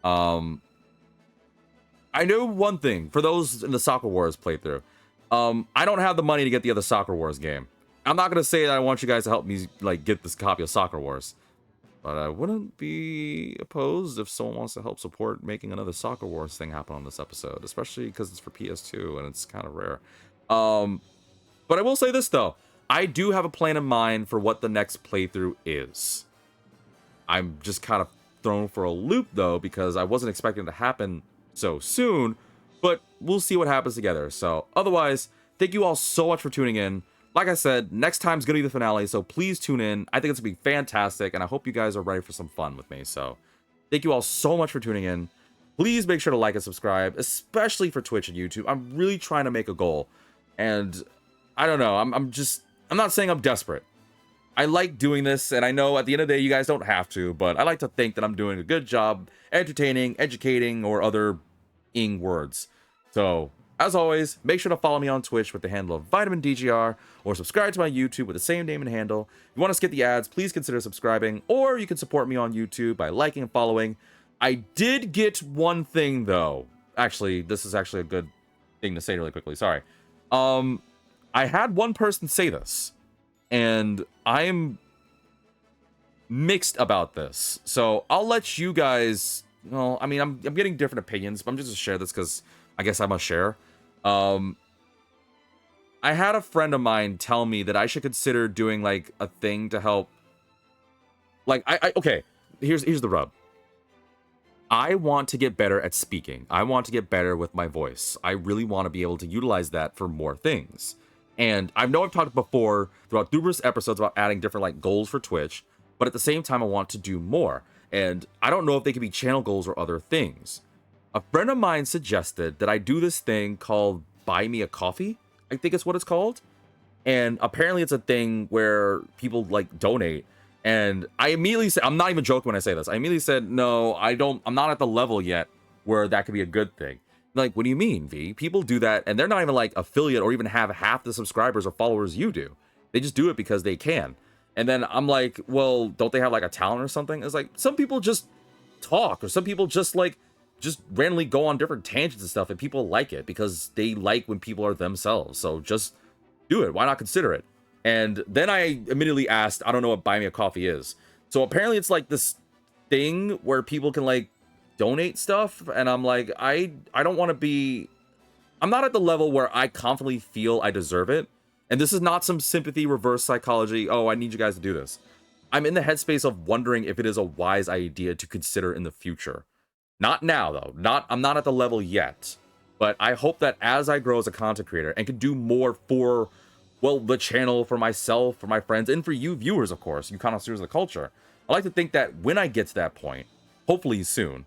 I know one thing for those in the Sakura Wars playthrough. I don't have the money to get the other Sakura Wars game. I'm not going to say that I want you guys to help me like get this copy of Sakura Wars. But I wouldn't be opposed if someone wants to help support making another Sakura Wars thing happen on this episode, especially because it's for PS2 and it's kind of rare. But I will say this though. I do have a plan in mind for what the next playthrough is. I'm just kind of thrown for a loop though, because I wasn't expecting it to happen so soon, but we'll see what happens together. So otherwise, thank you all so much for tuning in. Like I said, next time's gonna be the finale, so please tune in. I think it's gonna be fantastic, and I hope you guys are ready for some fun with me. So thank you all so much for tuning in. Please make sure to like and subscribe, especially for Twitch and YouTube. I'm really trying to make a goal, and I don't know, I'm not saying I'm desperate. I like doing this, and I know at the end of the day you guys don't have to, but I like to think that I'm doing a good job entertaining, educating, or other ing words. So, as always, make sure to follow me on Twitch with the handle of VitaminDGR, or subscribe to my YouTube with the same name and handle. If you want to skip the ads, please consider subscribing, or you can support me on YouTube by liking and following. I did get one thing, though. Actually, this is actually a good thing to say really quickly. Sorry. I had one person say this, and I'm mixed about this. So I'll let you guys, well, I mean, I'm getting different opinions, but I'm just going to share this because I guess I must share. I had a friend of mine tell me that I should consider doing like a thing to help. Like, okay, here's the rub. I want to get better at speaking. I want to get better with my voice. I really want to be able to utilize that for more things. And I know I've talked before throughout numerous episodes about adding different like goals for Twitch, but at the same time, I want to do more. And I don't know if they could be channel goals or other things. A friend of mine suggested that I do this thing called Buy Me a Coffee. I think it's what it's called. And apparently it's a thing where people like donate. And I immediately said, I'm not even joking when I say this. I immediately said, no, I'm not at the level yet where that could be a good thing. Like, what do you mean, V? People do that, and they're not even, like, affiliate or even have half the subscribers or followers you do. They just do it because they can. And then I'm like, well, don't they have, like, a talent or something? It's like, some people just talk, or some people just, like, just randomly go on different tangents and stuff, and people like it because they like when people are themselves. So just do it. Why not consider it? And then I immediately asked, I don't know what Buy Me a Coffee is. So apparently it's, like, this thing where people can, like, donate stuff, and I'm like, I don't want to be, I'm not at the level where I confidently feel I deserve it, and this is not some sympathy reverse psychology, oh, I need you guys to do this. I'm in the headspace of wondering if it is a wise idea to consider in the future. Not now, though. I'm not at the level yet, but I hope that as I grow as a content creator and can do more for, well, the channel, for myself, for my friends, and for you viewers, of course, you connoisseurs of the culture, I like to think that when I get to that point, hopefully soon.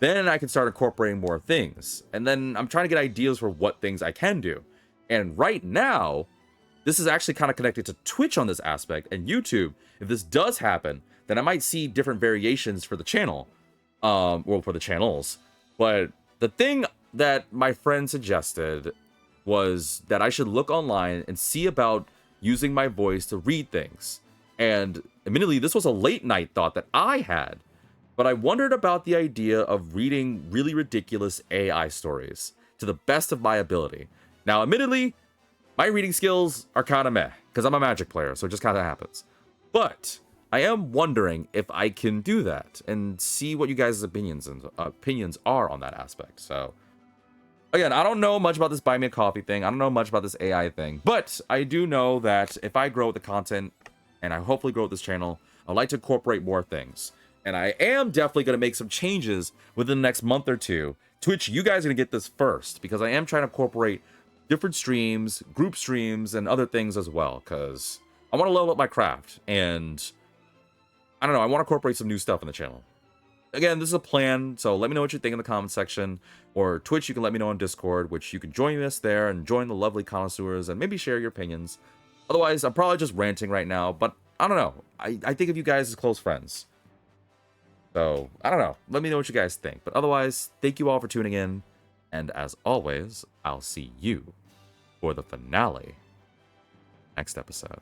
Then I can start incorporating more things. And then I'm trying to get ideas for what things I can do. And right now, this is actually kind of connected to Twitch on this aspect and YouTube. If this does happen, then I might see different variations for the channel, well, for the channels. But the thing that my friend suggested was that I should look online and see about using my voice to read things. And admittedly, this was a late night thought that I had, but I wondered about the idea of reading really ridiculous AI stories to the best of my ability. Now, admittedly, my reading skills are kind of meh, because I'm a Magic player, so it just kind of happens. But I am wondering if I can do that and see what you guys' opinions are on that aspect. So, again, I don't know much about this Buy Me a Coffee thing. I don't know much about this AI thing. But I do know that if I grow with the content, and I hopefully grow with this channel, I'd like to incorporate more things. And I am definitely going to make some changes within the next month or two. Twitch, you guys are going to get this first, because I am trying to incorporate different streams, group streams, and other things as well, because I want to level up my craft, and I don't know, I want to incorporate some new stuff in the channel. Again, this is a plan, so let me know what you think in the comment section, or Twitch, you can let me know on Discord, which you can join us there and join the lovely connoisseurs and maybe share your opinions. Otherwise, I'm probably just ranting right now, but I don't know. I think of you guys as close friends. So, I don't know. Let me know what you guys think. But otherwise, thank you all for tuning in, and as always, I'll see you for the finale next episode.